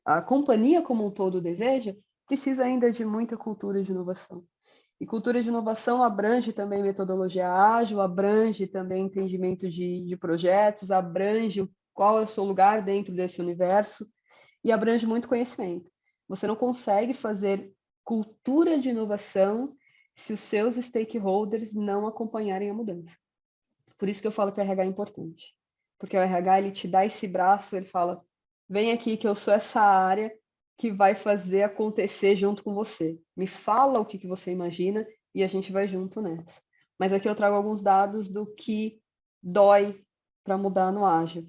a companhia como um todo deseja, precisa ainda de muita cultura de inovação. E cultura de inovação abrange também metodologia ágil, abrange também entendimento de projetos, abrange qual é o seu lugar dentro desse universo e abrange muito conhecimento. Você não consegue fazer cultura de inovação se os seus stakeholders não acompanharem a mudança. Por isso que eu falo que o RH é importante. Porque o RH, ele te dá esse braço, ele fala, vem aqui que eu sou essa área que vai fazer acontecer junto com você. Me fala o que você imagina e a gente vai junto nessa. Mas aqui eu trago alguns dados do que dói para mudar no ágil.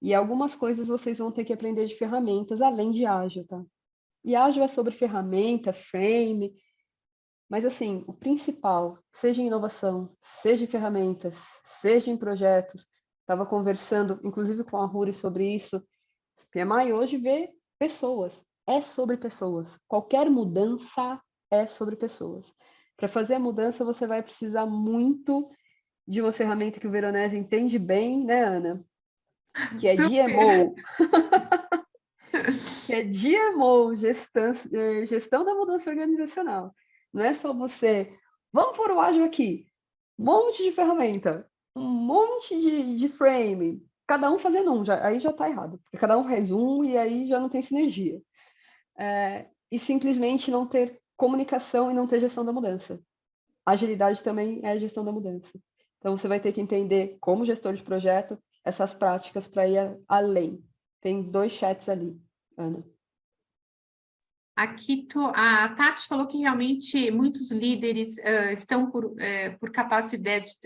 E algumas coisas vocês vão ter que aprender de ferramentas, além de ágil, tá? E ágil é sobre ferramenta, frame, mas, assim, o principal, seja em inovação, seja em ferramentas, seja em projetos, estava conversando, inclusive com a Ruri, sobre isso. PMI hoje vê pessoas, é sobre pessoas. Qualquer mudança é sobre pessoas. Para fazer a mudança, você vai precisar muito de uma ferramenta que o Veronese entende bem, né, Ana? Que é GMO. Que é GMO, gestão da mudança organizacional. Não é só você, vamos pôr o ágil aqui, um monte de ferramenta, um monte de frame, cada um fazendo um, aí já está errado, porque cada um faz um e aí já não tem sinergia. E simplesmente não ter comunicação e não ter gestão da mudança. Agilidade também é a gestão da mudança. Então, você vai ter que entender, como gestor de projeto, essas práticas para ir além. Tem 2 chats ali, Ana. Aqui a Tati falou que realmente muitos líderes estão por capacidade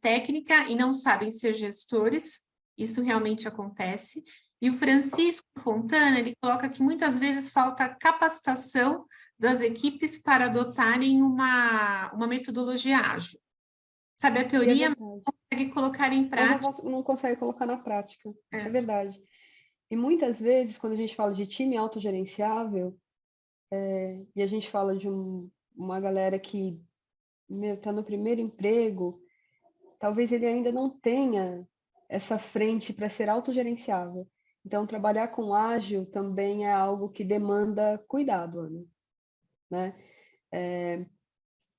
técnica e não sabem ser gestores, isso realmente acontece. E o Francisco Fontana, ele coloca que muitas vezes falta capacitação das equipes para adotarem uma metodologia ágil. sabe a E é teoria, mas verdade. não consegue colocar em Mas prática. não consegue colocar na prática. É É. verdade. E muitas vezes, quando a gente fala de time autogerenciável, e a gente fala de uma galera que está no primeiro emprego, talvez ele ainda não tenha essa frente para ser autogerenciável. Então, trabalhar com ágil também é algo que demanda cuidado, Ana, né?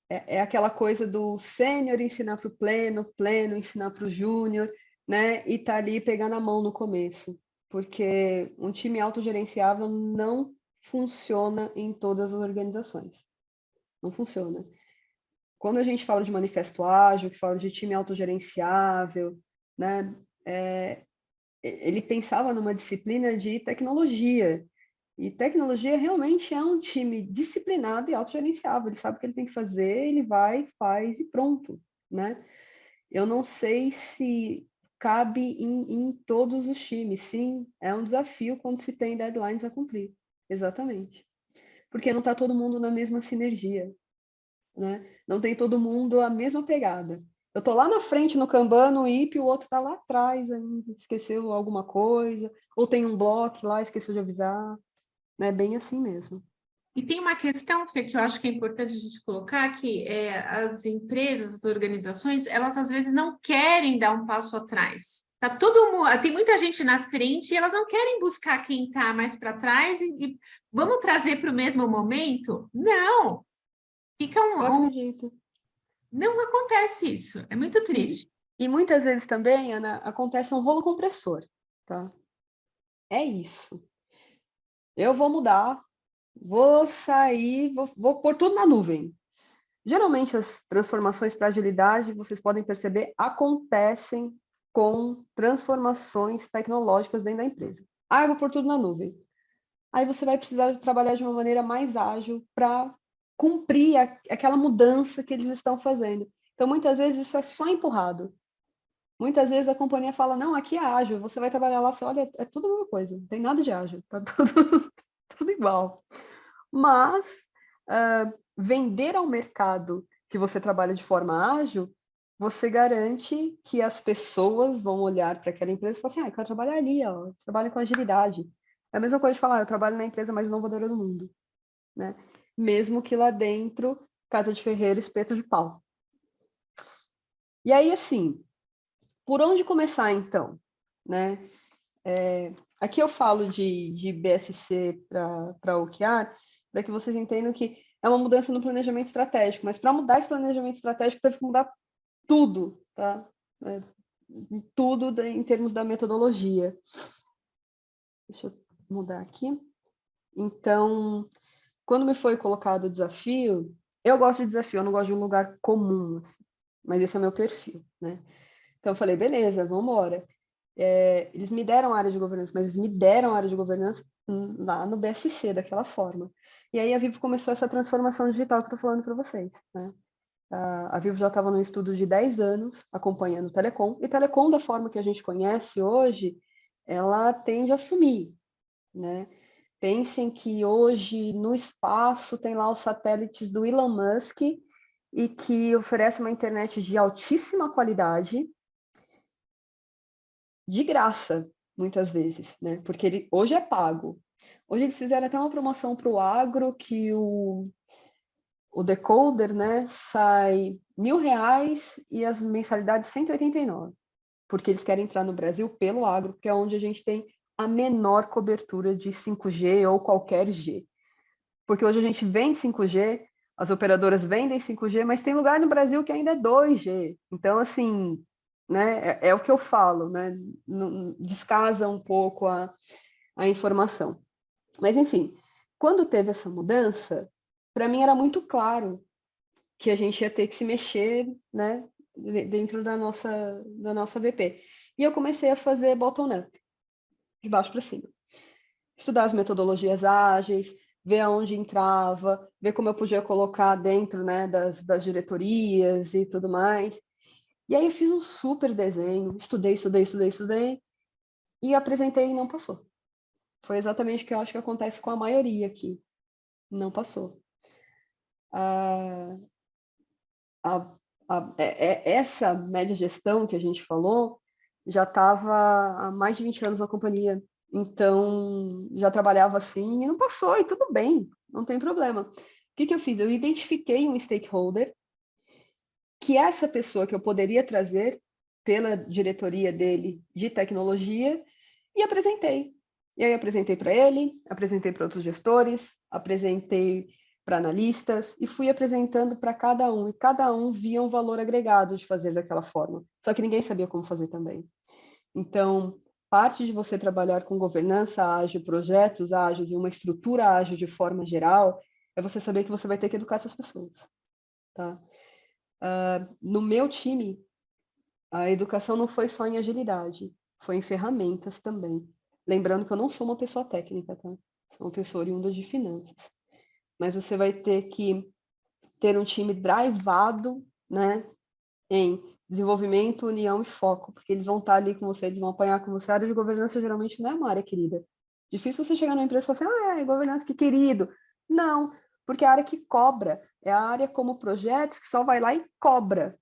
É aquela coisa do sênior ensinar para o pleno, pleno ensinar para o júnior, né? E tá ali pegando a mão no começo, porque um time autogerenciável não funciona em todas as organizações. Não funciona. Quando a gente fala de manifesto ágil, que fala de time autogerenciável, né? Ele pensava numa disciplina de tecnologia. E tecnologia realmente é um time disciplinado e autogerenciável. Ele sabe o que ele tem que fazer, ele vai, faz e pronto, né? Eu não sei se cabe em todos os times. Sim, é um desafio quando se tem deadlines a cumprir. Exatamente. Porque não está todo mundo na mesma sinergia, né? Não tem todo mundo a mesma pegada. Eu tô lá na frente no Kanban, no IP, o outro tá lá atrás ainda, esqueceu alguma coisa, ou tem um bloco lá, esqueceu de avisar, né? Bem assim mesmo. E tem uma questão, Fê, que eu acho que é importante a gente colocar, que as empresas, as organizações, elas às vezes não querem dar um passo atrás. Tá todo mundo, tem muita gente na frente e elas não querem buscar quem está mais para trás e vamos trazer para o mesmo momento? Não, fica Eu acredito. não acontece isso, é muito E, triste. e muitas vezes também, Ana, acontece um rolo compressor, tá? É isso. Eu vou mudar, vou sair, vou pôr tudo na nuvem. Geralmente, as transformações para agilidade, vocês podem perceber, acontecem com transformações tecnológicas dentro da empresa. Ah, eu vou pôr tudo na nuvem. Aí você vai precisar trabalhar de uma maneira mais ágil para cumprir aquela mudança que eles estão fazendo. Então, muitas vezes, isso é só empurrado. Muitas vezes a companhia fala, não, aqui é ágil, você vai trabalhar lá, você olha, é tudo a mesma coisa, não tem nada de ágil, tá tudo, tudo igual. Mas vender ao mercado que você trabalha de forma ágil, você garante que as pessoas vão olhar para aquela empresa e falar assim, eu quero trabalhar ali, ó, trabalho com agilidade. É a mesma coisa de falar, eu trabalho na empresa mais inovadora do mundo, né? Mesmo que lá dentro, casa de ferreiro, espeto de pau. E aí, assim, por onde começar, então? Né? Aqui eu falo de BSC para OKR, para que vocês entendam que é uma mudança no planejamento estratégico, mas para mudar esse planejamento estratégico, teve que mudar tudo, tá? Tudo em termos da metodologia. Deixa eu mudar aqui. Então, quando me foi colocado o desafio, eu gosto de desafio, eu não gosto de um lugar comum, assim, mas esse é o meu perfil, né? Então, eu falei, beleza, vamos embora. Eles me deram a área de governança, mas eles me deram a área de governança lá no BSC, daquela forma. E aí a Vivo começou essa transformação digital que eu estou falando para vocês, né? A Vivo já estava num estudo de 10 anos, acompanhando o Telecom, e Telecom, da forma que a gente conhece hoje, ela tende a sumir, né? Pensem que hoje no espaço tem lá os satélites do Elon Musk e que oferece uma internet de altíssima qualidade, de graça, muitas vezes, né? Porque ele hoje é pago. Hoje eles fizeram até uma promoção para o agro que o decoder, né, sai R$ 1.000 e as mensalidades 189, porque eles querem entrar no Brasil pelo agro, que é onde a gente tem a menor cobertura de 5G ou qualquer G. Porque hoje a gente vende 5G, as operadoras vendem 5G, mas tem lugar no Brasil que ainda é 2G. Então, assim, né, é o que eu falo, né? Descasa um pouco a informação. Mas, enfim, quando teve essa mudança, para mim era muito claro que a gente ia ter que se mexer, né, dentro da nossa VP. E eu comecei a fazer bottom-up, de baixo para cima. Estudar as metodologias ágeis, ver aonde entrava, ver como eu podia colocar dentro, né, das diretorias e tudo mais. E aí eu fiz um super desenho, estudei, e apresentei e não passou. Foi exatamente o que eu acho que acontece com a maioria aqui. Não passou. A essa média gestão que a gente falou já estava há mais de 20 anos na companhia, então já trabalhava assim e não passou, e tudo bem, não tem problema. O que eu fiz? Eu identifiquei um stakeholder que essa pessoa que eu poderia trazer pela diretoria dele de tecnologia e apresentei. E aí apresentei para ele, apresentei para outros gestores, apresentei para analistas e fui apresentando para cada um, e cada um via um valor agregado de fazer daquela forma. Só que ninguém sabia como fazer também. Então, parte de você trabalhar com governança ágil, projetos ágeis e uma estrutura ágil de forma geral, é você saber que você vai ter que educar essas pessoas. Tá? No meu time, a educação não foi só em agilidade, foi em ferramentas também. Lembrando que eu não sou uma pessoa técnica, tá? Sou uma pessoa oriunda de finanças. Mas você vai ter que ter um time drivado, né, em desenvolvimento, união e foco, porque eles vão estar ali com você, eles vão apanhar com você. A área de governança geralmente não é uma área querida. Difícil você chegar numa empresa e falar assim, governança, que querido. Não, porque é a área que cobra, é a área como projetos que só vai lá e cobra.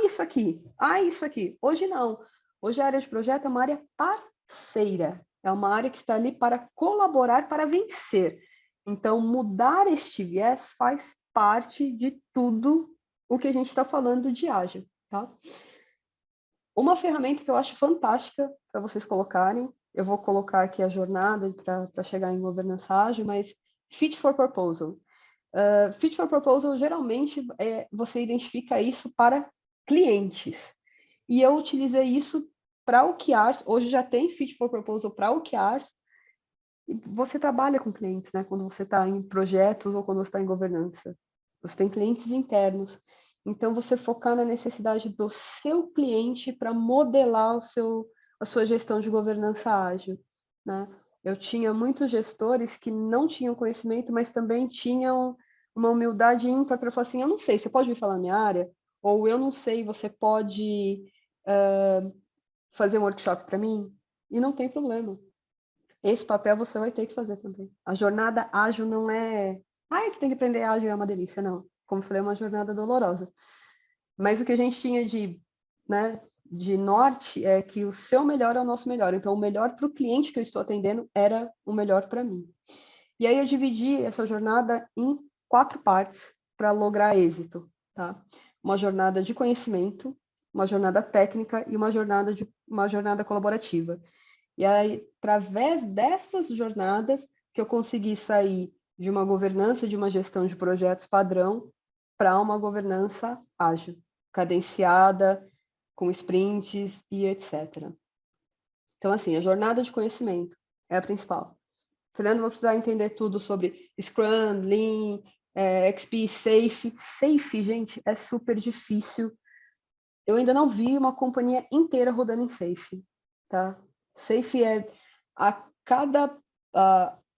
Isso aqui, isso aqui. Hoje não. Hoje a área de projeto é uma área parceira, é uma área que está ali para colaborar para vencer. Então, mudar este viés faz parte de tudo o que a gente está falando de ágil, tá? Uma ferramenta que eu acho fantástica para vocês colocarem, eu vou colocar aqui a jornada para chegar em governança ágil, mas Fit for Proposal. Fit for Proposal, geralmente, você identifica isso para clientes. E eu utilizei isso para OKRs, hoje já tem Fit for Proposal para OKRs, e você trabalha com clientes, né? Quando você está em projetos ou quando você está em governança. Você tem clientes internos. Então, você focar na necessidade do seu cliente para modelar a sua gestão de governança ágil, né? Eu tinha muitos gestores que não tinham conhecimento, mas também tinham uma humildade ímpar para falar assim, eu não sei, você pode me falar a minha área? Ou eu não sei, você pode fazer um workshop para mim? E não tem problema. Esse papel você vai ter que fazer também. A jornada ágil não é... você tem que aprender ágil, é uma delícia. Não. Como eu falei, é uma jornada dolorosa. Mas o que a gente tinha de norte é que o seu melhor é o nosso melhor. Então, o melhor para o cliente que eu estou atendendo era o melhor para mim. E aí eu dividi essa jornada em 4 partes para lograr êxito. Tá? Uma jornada de conhecimento, uma jornada técnica e uma jornada colaborativa. E aí, através dessas jornadas, que eu consegui sair de uma governança, de uma gestão de projetos padrão, para uma governança ágil, cadenciada, com sprints e etc. Então, assim, a jornada de conhecimento é a principal. Fernando, vou precisar entender tudo sobre Scrum, Lean, XP, Safe. Safe, gente, é super difícil. Eu ainda não vi uma companhia inteira rodando em Safe, tá? Safe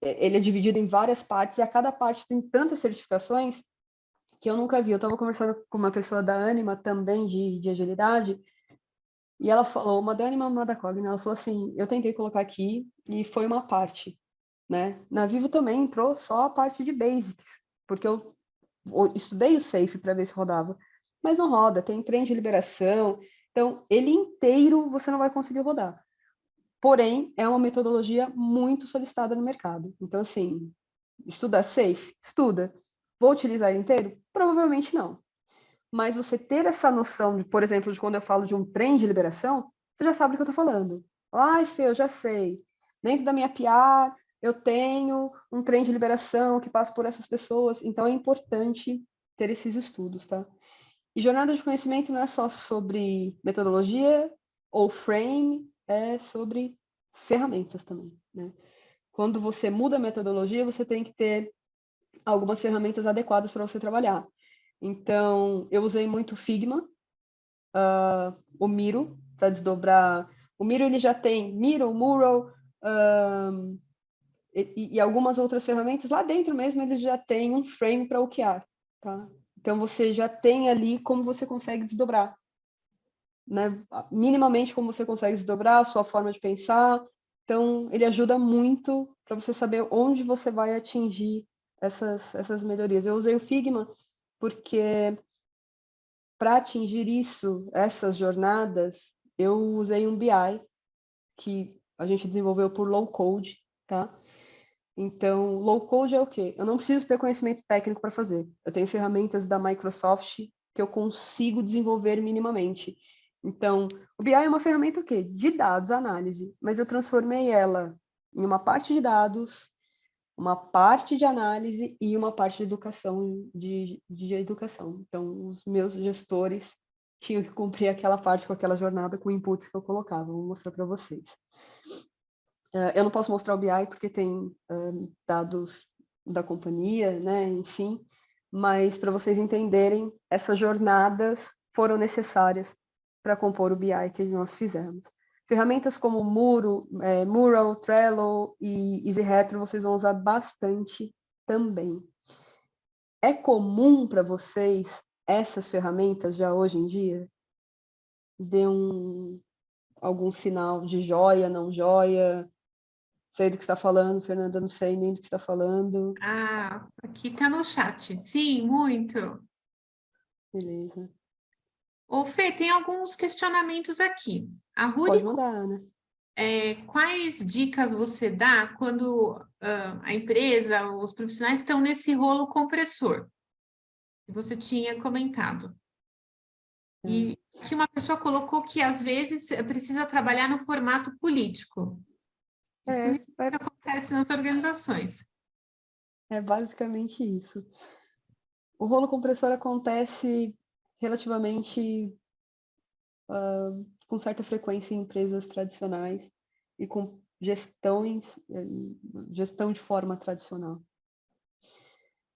ele é dividido em várias partes e a cada parte tem tantas certificações que eu nunca vi. Eu estava conversando com uma pessoa da Anima também de agilidade e ela falou, uma da Anima, uma da Cogna, ela falou assim, eu tentei colocar aqui e foi uma parte, né? Na Vivo também entrou só a parte de Basics, porque eu estudei o Safe para ver se rodava, mas não roda, tem trem de liberação, então ele inteiro você não vai conseguir rodar. Porém, é uma metodologia muito solicitada no mercado. Então, assim, estudar Safe? Estuda. Vou utilizar ele inteiro? Provavelmente não. Mas você ter essa noção, de, por exemplo, de quando eu falo de um trem de liberação, você já sabe do que eu estou falando. Fê, eu já sei. Dentro da minha PR, eu tenho um trem de liberação que passa por essas pessoas. Então, é importante ter esses estudos, tá? E jornada de conhecimento não é só sobre metodologia ou frame, é sobre ferramentas também, né? Quando você muda a metodologia, você tem que ter algumas ferramentas adequadas para você trabalhar. Então, eu usei muito o Figma, o Miro, para desdobrar. O Miro, ele já tem Miro, Mural, e algumas outras ferramentas. Lá dentro mesmo, ele já tem um frame para OKR, tá? Então, você já tem ali como você consegue desdobrar, né? Minimamente como você consegue desdobrar a sua forma de pensar. Então, ele ajuda muito para você saber onde você vai atingir essas melhorias. Eu usei o Figma porque para atingir essas jornadas, eu usei um BI que a gente desenvolveu por low code, tá? Então, low code é o quê? Eu não preciso ter conhecimento técnico para fazer. Eu tenho ferramentas da Microsoft que eu consigo desenvolver minimamente. Então, o BI é uma ferramenta o quê? De dados, análise, mas eu transformei ela em uma parte de dados, uma parte de análise e uma parte de educação, de educação. Então, os meus gestores tinham que cumprir aquela parte com aquela jornada com inputs que eu colocava. Vou mostrar para vocês. Eu não posso mostrar o BI porque tem dados da companhia, né? Enfim, mas para vocês entenderem, essas jornadas foram necessárias para compor o BI que nós fizemos. Ferramentas como Mural, Trello e EasyRetro vocês vão usar bastante também. É comum para vocês essas ferramentas já hoje em dia? Dê algum sinal de joia, não joia? Sei do que está falando, Fernanda, não sei nem do que está falando. Ah, aqui está no chat. Sim, muito. Beleza. Ô, Fê, tem alguns questionamentos aqui. A Ruri, Pode mandar, né? quais dicas você dá quando a empresa, os profissionais estão nesse rolo compressor que você tinha comentado? E que uma pessoa colocou que às vezes precisa trabalhar no formato político. Isso É, é, acontece nas organizações. é basicamente isso. O rolo compressor acontece relativamente com certa frequência em empresas tradicionais e com gestão de forma tradicional.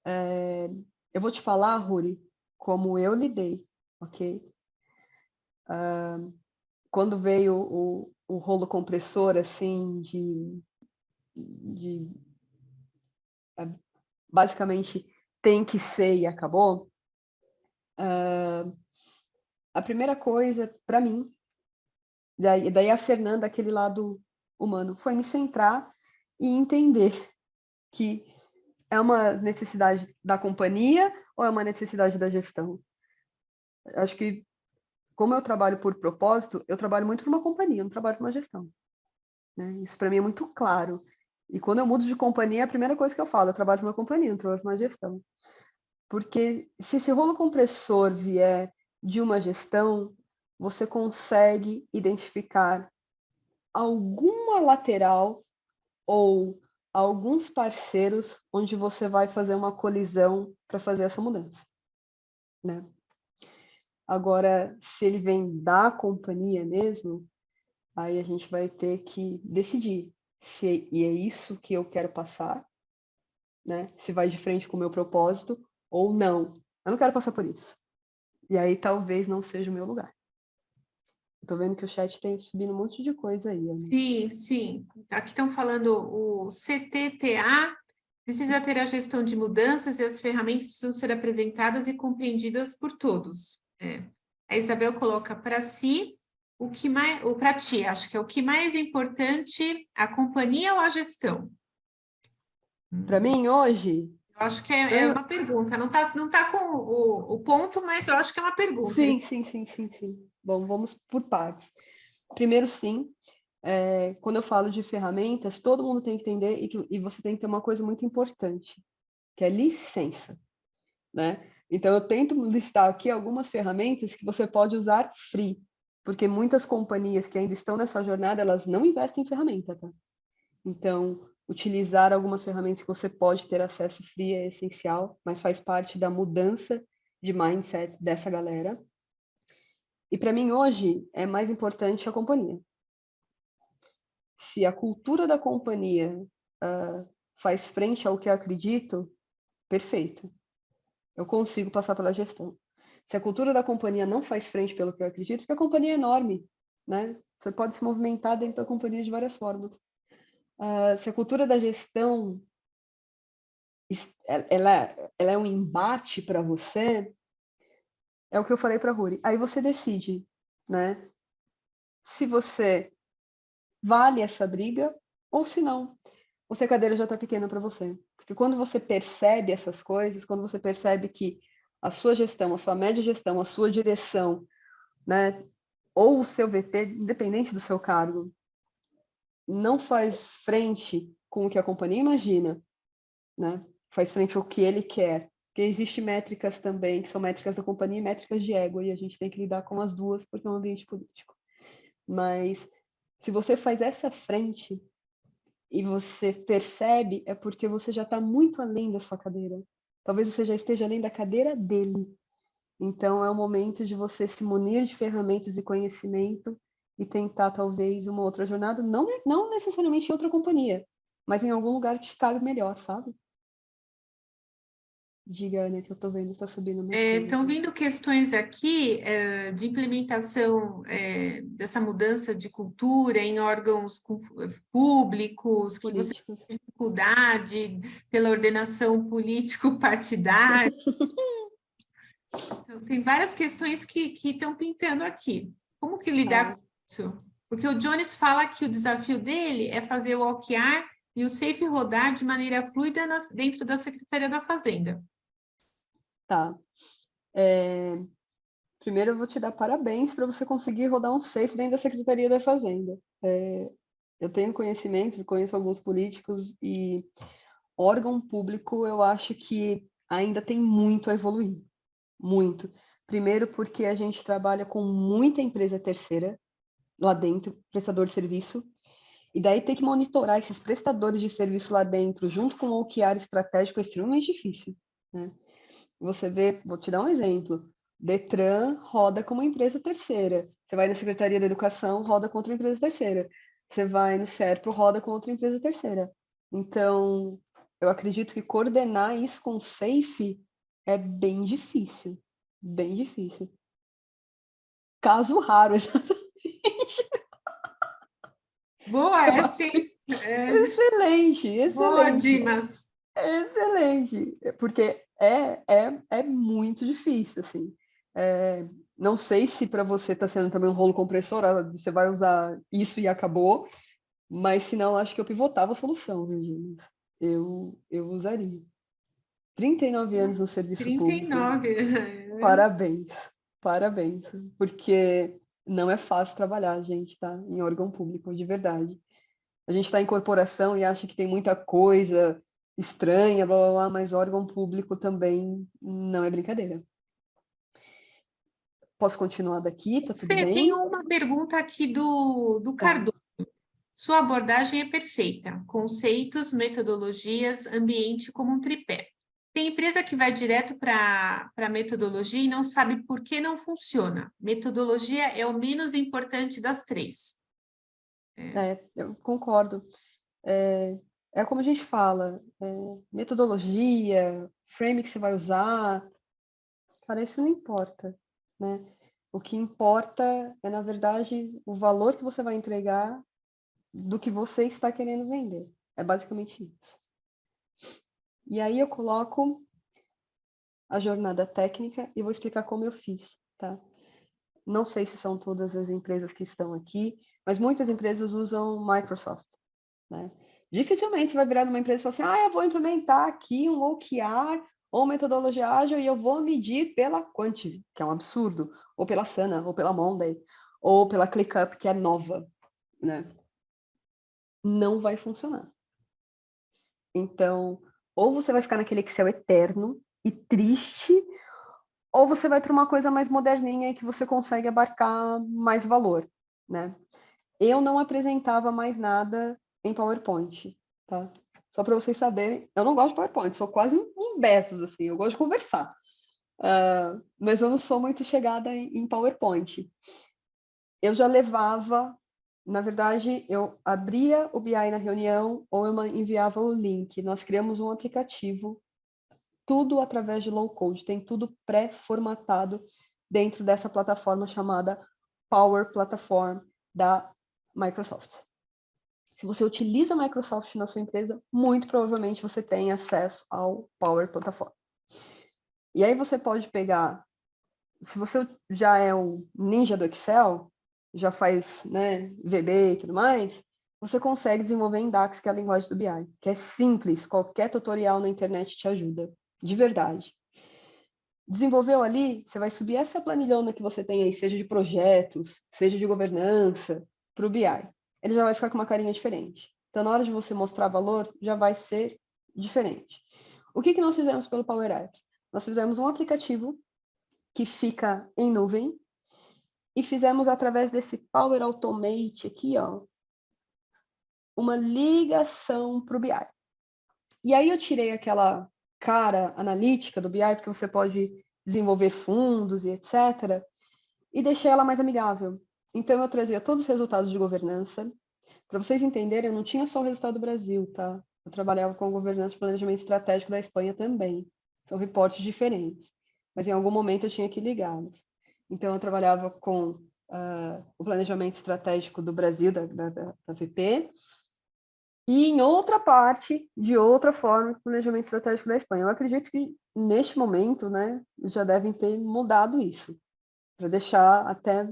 Eu vou te falar, Ruri, como eu lidei, ok? Quando veio o rolo compressor, assim, de basicamente tem que ser e acabou, a primeira coisa, para mim, daí a Fernanda, aquele lado humano, foi me centrar e entender que é uma necessidade da companhia ou é uma necessidade da gestão. Acho que, como eu trabalho por propósito, eu trabalho muito para uma companhia, eu não trabalho para uma gestão. Né? Isso para mim é muito claro. E quando eu mudo de companhia, a primeira coisa que eu falo, eu trabalho para uma companhia, não trabalho para uma gestão. Porque se esse rolo compressor vier de uma gestão, você consegue identificar alguma lateral ou alguns parceiros onde você vai fazer uma colisão para fazer essa mudança. Né? Agora, se ele vem da companhia mesmo, aí a gente vai ter que decidir se é isso que eu quero passar, né? Se vai de frente com o meu propósito ou não. Eu não quero passar por isso. E aí talvez não seja o meu lugar. Estou vendo que o chat tem subindo um monte de coisa aí. Ana. Sim, sim. Aqui estão falando o CTTA precisa ter a gestão de mudanças e as ferramentas precisam ser apresentadas e compreendidas por todos. A Isabel coloca para si o que mais, ou para ti, acho que é o que mais é importante, a companhia ou a gestão? Para mim, hoje... Eu acho que é uma pergunta, não tá com o ponto, mas eu acho que é uma pergunta. Sim. Bom, vamos por partes. Primeiro, sim, quando eu falo de ferramentas, todo mundo tem que entender e você tem que ter uma coisa muito importante, que é licença, né? Então, eu tento listar aqui algumas ferramentas que você pode usar free, porque muitas companhias que ainda estão nessa jornada, elas não investem em ferramenta, tá? Então, utilizar algumas ferramentas que você pode ter acesso free é essencial, mas faz parte da mudança de mindset dessa galera. E para mim, hoje, é mais importante a companhia. Se a cultura da companhia faz frente ao que eu acredito, perfeito. Eu consigo passar pela gestão. Se a cultura da companhia não faz frente pelo que eu acredito, porque a companhia é enorme, né? Você pode se movimentar dentro da companhia de várias formas. Se a cultura da gestão ela é um embate para você, é o que eu falei para a Ruri. Aí você decide, né? Se você vale essa briga ou se não. Ou se a cadeira já está pequena para você. Porque quando você percebe essas coisas, quando você percebe que a sua gestão, a sua média gestão, a sua direção, né, ou o seu VP, independente do seu cargo, não faz frente com o que a companhia imagina, né, faz frente ao que ele quer, porque existem métricas também, que são métricas da companhia e métricas de ego, e a gente tem que lidar com as duas, porque é um ambiente político. Mas se você faz essa frente e você percebe, é porque você já está muito além da sua cadeira. Talvez você já esteja além da cadeira dele. Então, é o momento de você se munir de ferramentas e conhecimento e tentar, talvez, uma outra jornada, não necessariamente em outra companhia, mas em algum lugar que te cabe melhor, sabe? Diga, Ana, que eu estou vendo, está subindo umas coisas. Estão vindo questões aqui de implementação dessa mudança de cultura em órgãos públicos, que você Políticos. tem dificuldade pela ordenação político-partidária. Tem várias questões que estão pintando aqui. Como que lidar com isso? Porque o Jones fala que o desafio dele é fazer o OKR e o Safe rodar de maneira fluida dentro da Secretaria da Fazenda. Tá. Primeiro, eu vou te dar parabéns para você conseguir rodar um safe dentro da Secretaria da Fazenda. Eu tenho conhecimentos, conheço alguns políticos e órgão público eu acho que ainda tem muito a evoluir. Muito. Primeiro porque a gente trabalha com muita empresa terceira lá dentro, prestador de serviço, e daí ter que monitorar esses prestadores de serviço lá dentro, junto com o OKR estratégico, é extremamente difícil, né? Você vê, vou te dar um exemplo, Detran roda como empresa terceira, você vai na Secretaria da Educação, roda com outra empresa terceira, você vai no SERPRO, roda com outra empresa terceira. Então, eu acredito que coordenar isso com o SAFE é bem difícil, bem difícil. Caso raro, exatamente. Boa, é sim. Excelente, Boa, excelente, Dimas. excelente, porque é muito difícil, assim. Não sei se para você está sendo também um rolo compressor, você vai usar isso e acabou, mas se não, acho que eu pivotava a solução, Virginia. Eu usaria. 39 anos no serviço público. 39. Parabéns, parabéns, porque não é fácil trabalhar, gente, tá? Em órgão público, de verdade. A gente está em corporação e acha que tem muita coisa estranha, blá, blá, blá, mas órgão público também não é brincadeira. Posso continuar daqui? Tá tudo Fê, tem bem? uma pergunta aqui do Tá. Cardoso. Sua abordagem é perfeita. Conceitos, metodologias, ambiente como um tripé. Tem empresa que vai direto para a metodologia e não sabe por que não funciona. Metodologia é o menos importante das três. Eu concordo. É como a gente fala, metodologia, frame que você vai usar, cara, isso não importa, né? O que importa é, na verdade, o valor que você vai entregar do que você está querendo vender. É basicamente isso. E aí eu coloco a jornada técnica e vou explicar como eu fiz, tá? Não sei se são todas as empresas que estão aqui, mas muitas empresas usam Microsoft, né? Dificilmente você vai virar numa empresa e falar assim, eu vou implementar aqui um OKR ou metodologia ágil e eu vou medir pela Quantive, que é um absurdo, ou pela Sana, ou pela Monday, ou pela ClickUp, que é nova, né? Não vai funcionar. Então, ou você vai ficar naquele Excel eterno e triste, ou você vai para uma coisa mais moderninha e que você consegue abarcar mais valor, né? Eu não apresentava mais nada em PowerPoint, tá? Só para vocês saberem, eu não gosto de PowerPoint, sou quase um Bezos, assim, eu gosto de conversar. Mas eu não sou muito chegada em PowerPoint. Eu já levava, na verdade, eu abria o BI na reunião ou eu enviava o link. Nós criamos um aplicativo, tudo através de low code, tem tudo pré-formatado dentro dessa plataforma chamada Power Platform da Microsoft. Se você utiliza a Microsoft na sua empresa, muito provavelmente você tem acesso ao Power Platform. E aí você pode pegar, se você já é o ninja do Excel, já faz, né, VB e tudo mais, você consegue desenvolver em DAX, que é a linguagem do BI, que é simples, qualquer tutorial na internet te ajuda, de verdade. Desenvolveu ali, você vai subir essa planilhona que você tem aí, seja de projetos, seja de governança, para o BI. Ele já vai ficar com uma carinha diferente. Então, na hora de você mostrar valor, já vai ser diferente. O que nós fizemos pelo Power Apps? Nós fizemos um aplicativo que fica em nuvem e fizemos através desse Power Automate aqui, ó, uma ligação para o BI. E aí eu tirei aquela cara analítica do BI, porque você pode desenvolver fundos e etc., e deixei ela mais amigável. Então, eu trazia todos os resultados de governança. Para vocês entenderem, eu não tinha só o resultado do Brasil, tá? Eu trabalhava com governança e planejamento estratégico da Espanha também. São reportes diferentes. Mas em algum momento eu tinha que ligá-los. Então, eu trabalhava com o planejamento estratégico do Brasil, da VP, e em outra parte, de outra forma, o planejamento estratégico da Espanha. Eu acredito que, neste momento, né, já devem ter mudado isso, para deixar até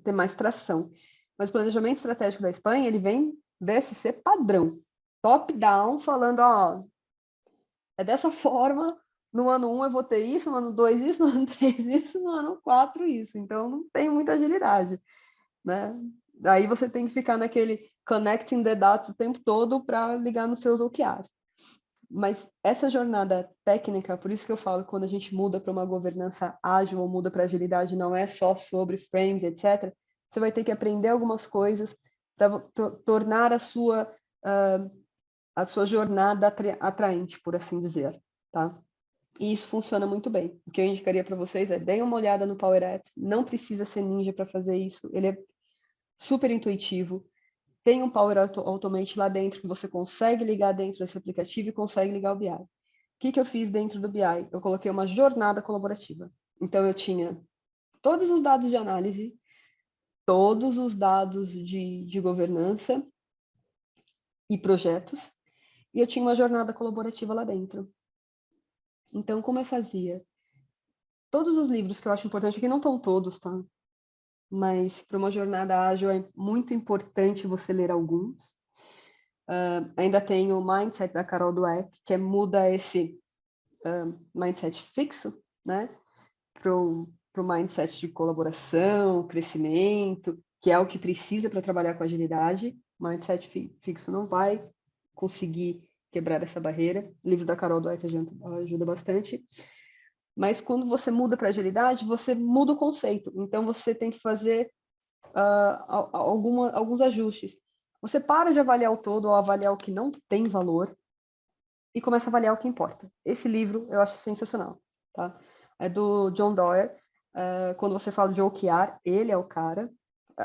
ter mais tração. Mas o planejamento estratégico da Espanha, ele vem desse ser padrão, top-down, falando, ó, é dessa forma, no ano 1 eu vou ter isso, no ano 2 isso, no ano 3 isso, no ano 4 isso. Então, não tem muita agilidade, né? Aí você tem que ficar naquele connecting the dots o tempo todo para ligar nos seus OKRs. Mas essa jornada técnica, por isso que eu falo, quando a gente muda para uma governança ágil ou muda para agilidade, não é só sobre frames, etc. Você vai ter que aprender algumas coisas para tornar a sua jornada atraente, por assim dizer, tá? E isso funciona muito bem. O que eu indicaria para vocês é deem uma olhada no Power Apps, não precisa ser ninja para fazer isso, ele é super intuitivo. Tem um Power Automate lá dentro que você consegue ligar dentro desse aplicativo e consegue ligar o BI. O que eu fiz dentro do BI? Eu coloquei uma jornada colaborativa. Então, eu tinha todos os dados de análise, todos os dados de governança e projetos, e eu tinha uma jornada colaborativa lá dentro. Então, como eu fazia? Todos os livros que eu acho importante, aqui não estão todos, tá? Mas para uma jornada ágil é muito importante você ler alguns. Ainda tem o Mindset da Carol Dweck, que muda esse mindset fixo, né, para o mindset de colaboração, crescimento, que é o que precisa para trabalhar com agilidade. Mindset fixo não vai conseguir quebrar essa barreira. O livro da Carol Dweck ajuda bastante. Mas quando você muda para agilidade, você muda o conceito. Então, você tem que fazer alguns ajustes. Você para de avaliar o todo ou avaliar o que não tem valor e começa a avaliar o que importa. Esse livro eu acho sensacional, tá? É do John Doerr. Quando você fala de OKR, ele é o cara.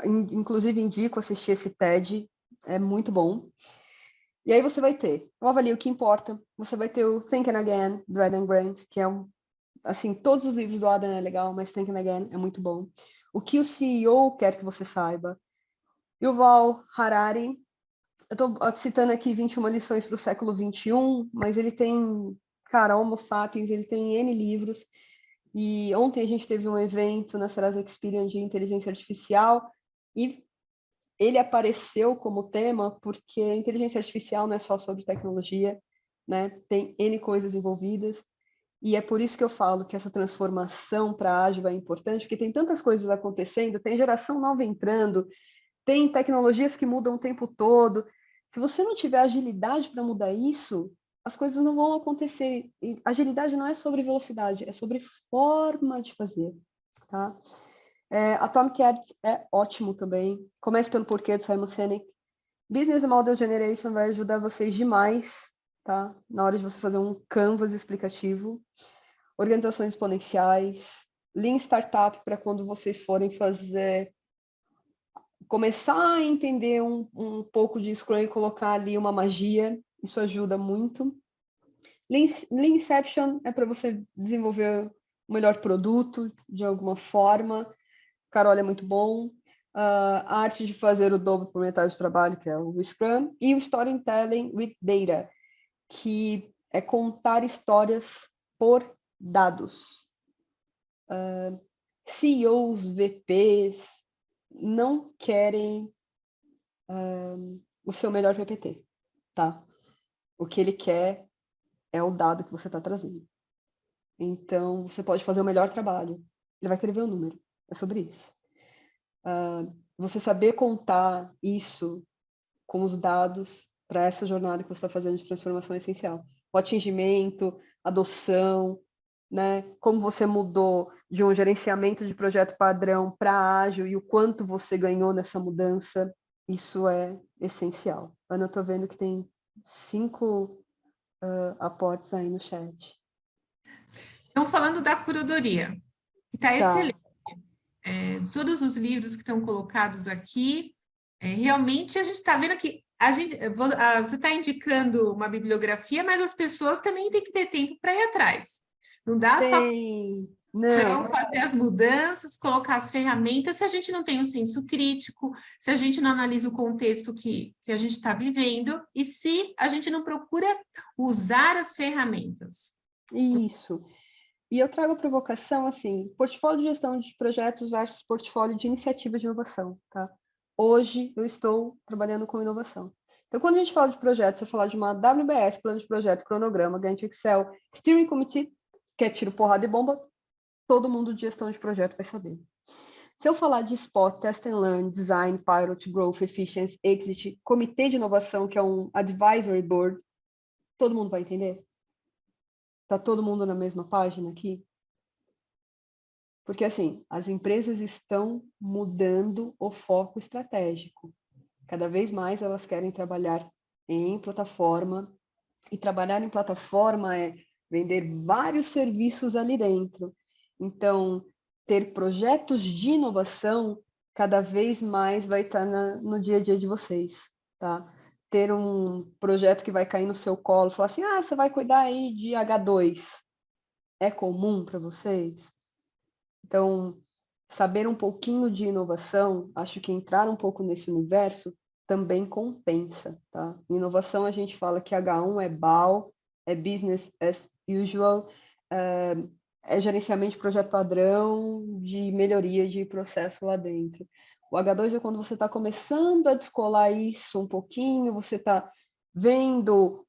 Inclusive, indico assistir esse TED, é muito bom. E aí você vai ter o Avalie o que importa, você vai ter o Thinking Again, do Adam Grant, que é assim, todos os livros do Adam é legal, mas Thinking Again é muito bom. O que o CEO quer que você saiba. Yuval Harari, eu estou citando aqui 21 lições para o século XXI, mas ele tem, cara, Homo Sapiens, ele tem N livros. E ontem a gente teve um evento na Serasa Experience de inteligência artificial e ele apareceu como tema porque a inteligência artificial não é só sobre tecnologia, né? Tem N coisas envolvidas. E é por isso que eu falo que essa transformação para ágil é importante, porque tem tantas coisas acontecendo, tem geração nova entrando, tem tecnologias que mudam o tempo todo. Se você não tiver agilidade para mudar isso, as coisas não vão acontecer. E agilidade não é sobre velocidade, é sobre forma de fazer, tá? Atomic Habits é ótimo também. Comece pelo porquê do Simon Sinek. Business Model Generation vai ajudar vocês demais, tá? Na hora de você fazer um canvas explicativo. Organizações exponenciais. Lean Startup para quando vocês forem começar a entender um pouco de Scrum e colocar ali uma magia, isso ajuda muito. Leanception é para você desenvolver o melhor produto de alguma forma. Carol é muito bom. A arte de fazer o dobro por metade do trabalho, que é o Scrum. E o Storytelling with Data, que é contar histórias por dados. CEOs, VPs, não querem o seu melhor PPT, tá? O que ele quer é o dado que você está trazendo. Então, você pode fazer o melhor trabalho. Ele vai querer ver o número. É sobre isso. Você saber contar isso com os dados para essa jornada que você está fazendo de transformação é essencial. O atingimento, adoção, né? Como você mudou de um gerenciamento de projeto padrão para ágil e o quanto você ganhou nessa mudança, isso é essencial. Ana, eu estou vendo que tem 5 aportes aí no chat. Então, falando da curadoria, que está Tá. excelente. Todos os livros que estão colocados aqui, realmente a gente está vendo que você está indicando uma bibliografia, mas as pessoas também têm que ter tempo para ir atrás. Não dá só Não. fazer as mudanças, colocar as ferramentas, se a gente não tem um senso crítico, se a gente não analisa o contexto que a gente está vivendo e se a gente não procura usar as ferramentas. Isso. E eu trago a provocação assim, portfólio de gestão de projetos versus portfólio de iniciativa de inovação, tá? Hoje eu estou trabalhando com inovação. Então, quando a gente fala de projetos, se eu falar de uma WBS, plano de projeto, cronograma, Gantt Excel, Steering Committee, que é tiro, porrada e bomba, todo mundo de gestão de projeto vai saber. Se eu falar de SPOT, Test and Learn, Design, Pilot, Growth, Efficiency, Exit, Comitê de Inovação, que é um Advisory Board, todo mundo vai entender? Tá todo mundo na mesma página aqui? Porque, assim, as empresas estão mudando o foco estratégico. Cada vez mais elas querem trabalhar em plataforma, e trabalhar em plataforma é vender vários serviços ali dentro. Então, ter projetos de inovação cada vez mais vai estar no dia a dia de vocês, tá? Ter um projeto que vai cair no seu colo, falar assim, você vai cuidar aí de H2. É comum para vocês? Então, saber um pouquinho de inovação, acho que entrar um pouco nesse universo também compensa, tá? Em inovação, a gente fala que H1 é BAU, é Business as Usual, é gerenciamento de projeto padrão, de melhoria de processo lá dentro. O H2 é quando você está começando a descolar isso um pouquinho, você está vendo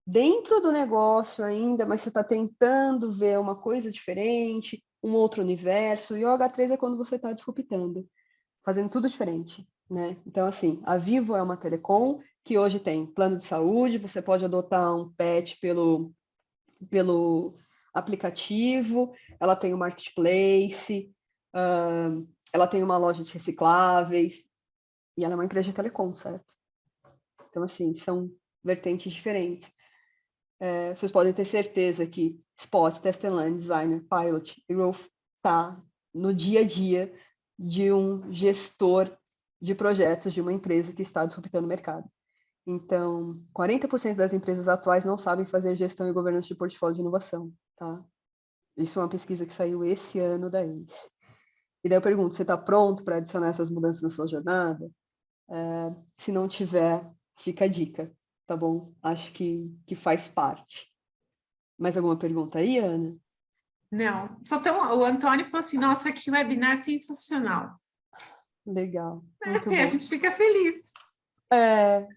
dentro do negócio ainda, mas você está tentando ver uma coisa diferente, um outro universo, e o H3 é quando você está disruptando, fazendo tudo diferente, né? Então, assim, a Vivo é uma telecom que hoje tem plano de saúde, você pode adotar um pet pelo aplicativo, ela tem o marketplace, ela tem uma loja de recicláveis, e ela é uma empresa de telecom, certo? Então, assim, são vertentes diferentes. Vocês podem ter certeza que Spot, Test and Learn, Designer, Pilot e Growth está no dia a dia de um gestor de projetos de uma empresa que está disruptando o mercado. Então, 40% das empresas atuais não sabem fazer gestão e governança de portfólio de inovação, tá? Isso é uma pesquisa que saiu esse ano da ACE. E daí eu pergunto, você está pronto para adicionar essas mudanças na sua jornada? Se não tiver, fica a dica, tá bom? Acho que faz parte. Mais alguma pergunta aí, Ana? Não, o Antônio falou assim, nossa, que webinar sensacional. Legal, muito Fê, a bom. gente fica feliz.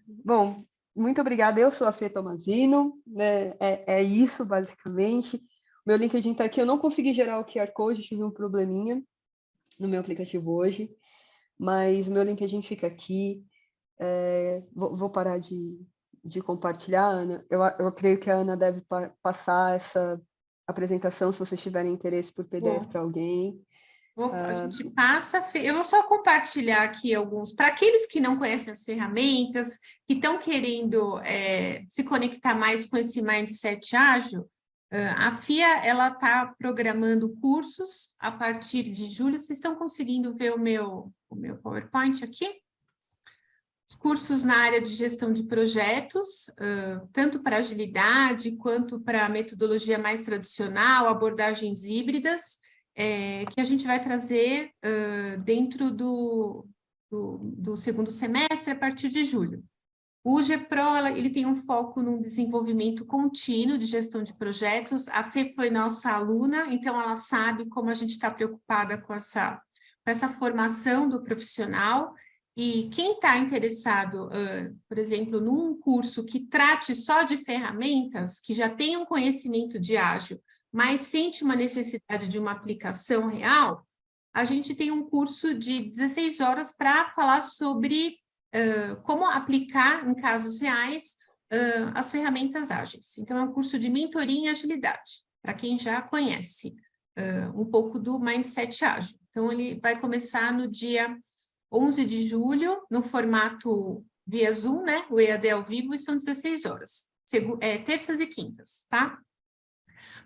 Bom, muito obrigada. Eu sou a Fê Tomazino, né? É isso, basicamente. Meu LinkedIn está aqui. Eu não consegui gerar o QR Code, tive um probleminha no meu aplicativo hoje, mas meu LinkedIn fica aqui. Vou parar de compartilhar, Ana. Eu creio que a Ana deve passar essa apresentação, se vocês tiverem interesse por PDF para alguém. A gente passa, eu vou só compartilhar aqui alguns, para aqueles que não conhecem as ferramentas, que estão querendo se conectar mais com esse mindset ágil, a FIA, ela está programando cursos a partir de julho. Vocês estão conseguindo ver o meu PowerPoint aqui? Os cursos na área de gestão de projetos, tanto para agilidade quanto para metodologia mais tradicional, abordagens híbridas, que a gente vai trazer dentro do segundo semestre, a partir de julho. O GPRO, ele tem um foco no desenvolvimento contínuo de gestão de projetos. A Fê foi nossa aluna, então ela sabe como a gente está preocupada com essa formação do profissional. E quem está interessado, por exemplo, num curso que trate só de ferramentas, que já tem um conhecimento de ágil, mas sente uma necessidade de uma aplicação real, a gente tem um curso de 16 horas para falar sobre como aplicar em casos reais as ferramentas ágeis. Então, é um curso de mentoria em agilidade, para quem já conhece um pouco do Mindset Ágil. Então, ele vai começar no dia 11 de julho, no formato via Zoom, né? O EAD ao vivo, e são 16 horas, terças e quintas, tá?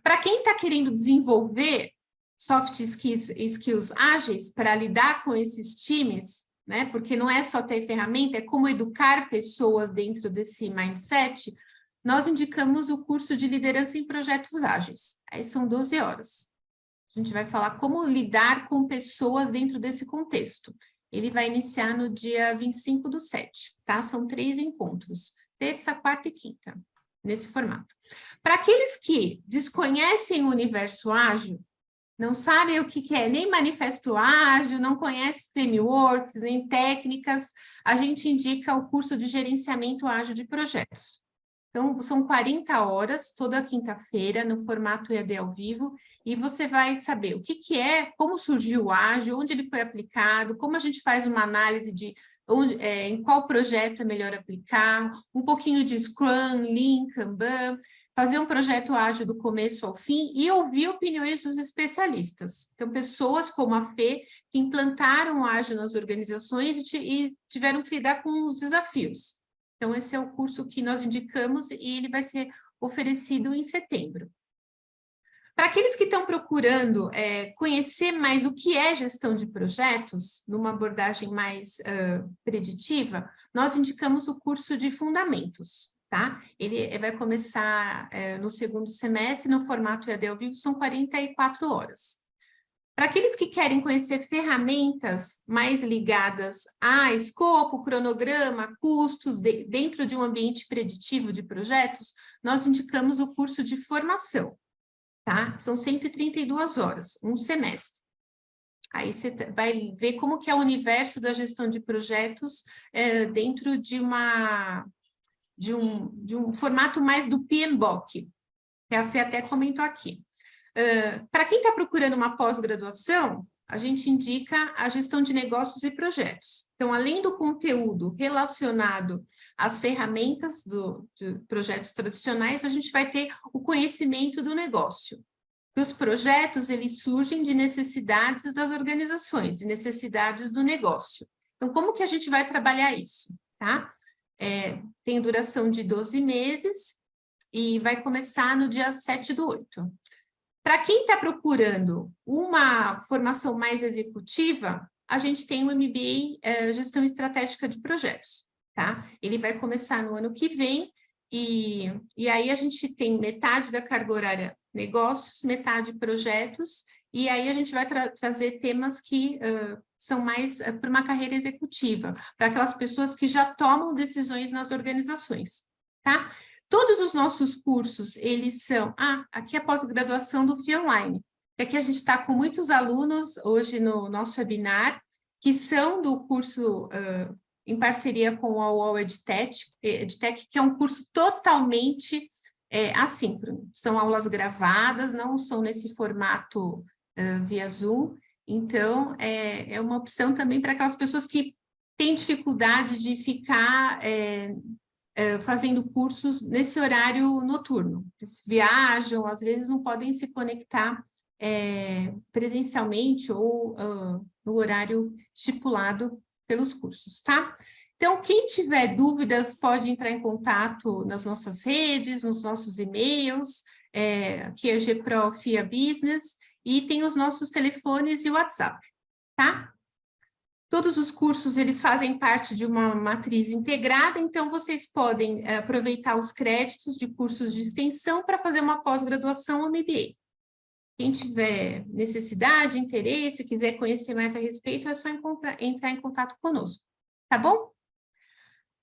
Para quem está querendo desenvolver soft skills ágeis para lidar com esses times, né? Porque não é só ter ferramenta, é como educar pessoas dentro desse mindset, nós indicamos o curso de liderança em projetos ágeis. Aí são 12 horas. A gente vai falar como lidar com pessoas dentro desse contexto. Ele vai iniciar no dia 25/7, tá? São 3 encontros, terça, quarta e quinta, nesse formato. Para aqueles que desconhecem o universo ágil, não sabem o que é nem manifesto ágil, não conhecem frameworks, nem técnicas, a gente indica o curso de gerenciamento ágil de projetos. Então, são 40 horas, toda quinta-feira, no formato EAD ao vivo, e você vai saber o que é, como surgiu o ágil, onde ele foi aplicado, como a gente faz uma análise de em qual projeto é melhor aplicar, um pouquinho de Scrum, Lean, Kanban, fazer um projeto ágil do começo ao fim e ouvir opiniões dos especialistas. Então, pessoas como a Fê, que implantaram o ágil nas organizações e tiveram que lidar com os desafios. Então, esse é o curso que nós indicamos e ele vai ser oferecido em setembro. Para aqueles que estão procurando conhecer mais o que é gestão de projetos, numa abordagem mais preditiva, nós indicamos o curso de Fundamentos, tá? Ele vai começar no segundo semestre, no formato EAD ao vivo, são 44 horas. Para aqueles que querem conhecer ferramentas mais ligadas a escopo, cronograma, custos, dentro de um ambiente preditivo de projetos, nós indicamos o curso de formação, tá? São 132 horas, um semestre. Aí você vai ver como que é o universo da gestão de projetos dentro de um formato mais do PMBOK, que a Fê até comentou aqui. Para quem está procurando uma pós-graduação, a gente indica a gestão de negócios e projetos. Então, além do conteúdo relacionado às ferramentas de projetos tradicionais, a gente vai ter o conhecimento do negócio. Os projetos, eles surgem de necessidades das organizações, de necessidades do negócio. Então, como que a gente vai trabalhar isso, tá? Tem duração de 12 meses e vai começar no dia 7/8. Para quem está procurando uma formação mais executiva, a gente tem o MBA Gestão Estratégica de Projetos, tá? Ele vai começar no ano que vem e aí a gente tem metade da carga horária negócios, metade projetos, e aí a gente vai trazer temas que são mais para uma carreira executiva, para aquelas pessoas que já tomam decisões nas organizações, tá? Todos os nossos cursos, eles são... aqui é a pós-graduação do FIA Online. Aqui a gente está com muitos alunos hoje no nosso webinar, que são do curso em parceria com a UOL EdTech, que é um curso totalmente assíncrono. São aulas gravadas, não são nesse formato via Zoom. Então, é uma opção também para aquelas pessoas que têm dificuldade de ficar... fazendo cursos nesse horário noturno. Eles viajam, às vezes não podem se conectar presencialmente ou no horário estipulado pelos cursos, tá? Então, quem tiver dúvidas pode entrar em contato nas nossas redes, nos nossos e-mails, que é GPRO FIA Business, e tem os nossos telefones e WhatsApp, tá? Todos os cursos, eles fazem parte de uma matriz integrada, então vocês podem aproveitar os créditos de cursos de extensão para fazer uma pós-graduação ou MBA. Quem tiver necessidade, interesse, quiser conhecer mais a respeito, é só entrar em contato conosco, tá bom?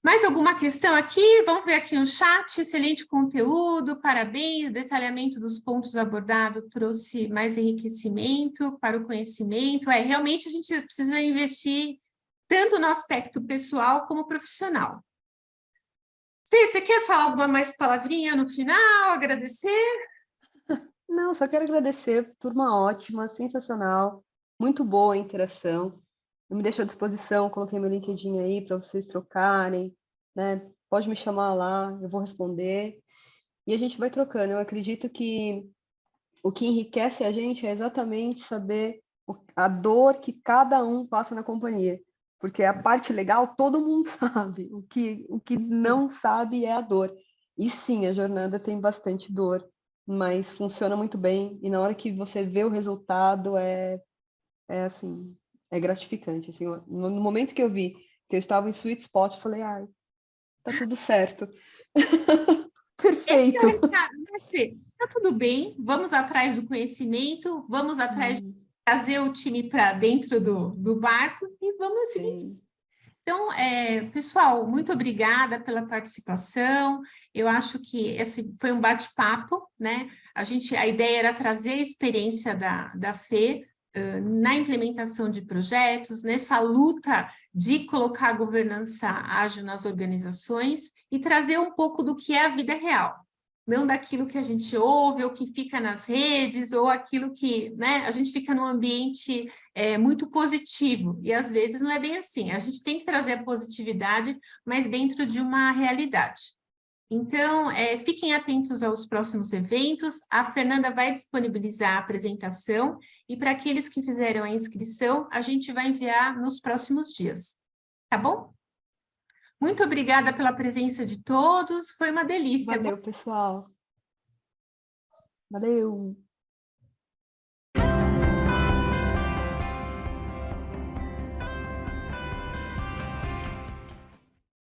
Mais alguma questão aqui? Vamos ver aqui no chat, excelente conteúdo, parabéns, detalhamento dos pontos abordados trouxe mais enriquecimento para o conhecimento. Realmente a gente precisa investir tanto no aspecto pessoal como profissional. Fê, você quer falar alguma mais palavrinha no final, agradecer? Não, só quero agradecer, turma ótima, sensacional, muito boa a interação. Eu me deixo à disposição, coloquei meu LinkedIn aí para vocês trocarem, né? Pode me chamar lá, eu vou responder. E a gente vai trocando. Eu acredito que o que enriquece a gente é exatamente saber a dor que cada um passa na companhia. Porque a parte legal todo mundo sabe, o que Sim. não sabe é a dor. E sim, a jornada tem bastante dor, mas funciona muito bem. E na hora que você vê o resultado, é assim, é gratificante. Assim, no momento que eu vi que eu estava em sweet spot, eu falei, ai, tá tudo certo. Esse é o Perfeito. recado, né, Fê? Tá tudo bem, vamos atrás do conhecimento, vamos atrás de Sim, trazer o time para dentro do barco e vamos seguir. sim. Então, pessoal, muito obrigada pela participação. Eu acho que esse foi um bate-papo, né? A ideia era trazer a experiência da Fê na implementação de projetos, nessa luta de colocar a governança ágil nas organizações e trazer um pouco do que é a vida real. Não daquilo que a gente ouve, ou que fica nas redes, ou aquilo que, né, a gente fica num ambiente muito positivo, e às vezes não é bem assim. A gente tem que trazer a positividade, mas dentro de uma realidade. Então, fiquem atentos aos próximos eventos. A Fernanda vai disponibilizar a apresentação, e para aqueles que fizeram a inscrição, a gente vai enviar nos próximos dias. Tá bom? Muito obrigada pela presença de todos, foi uma delícia. Valeu, pessoal. Valeu.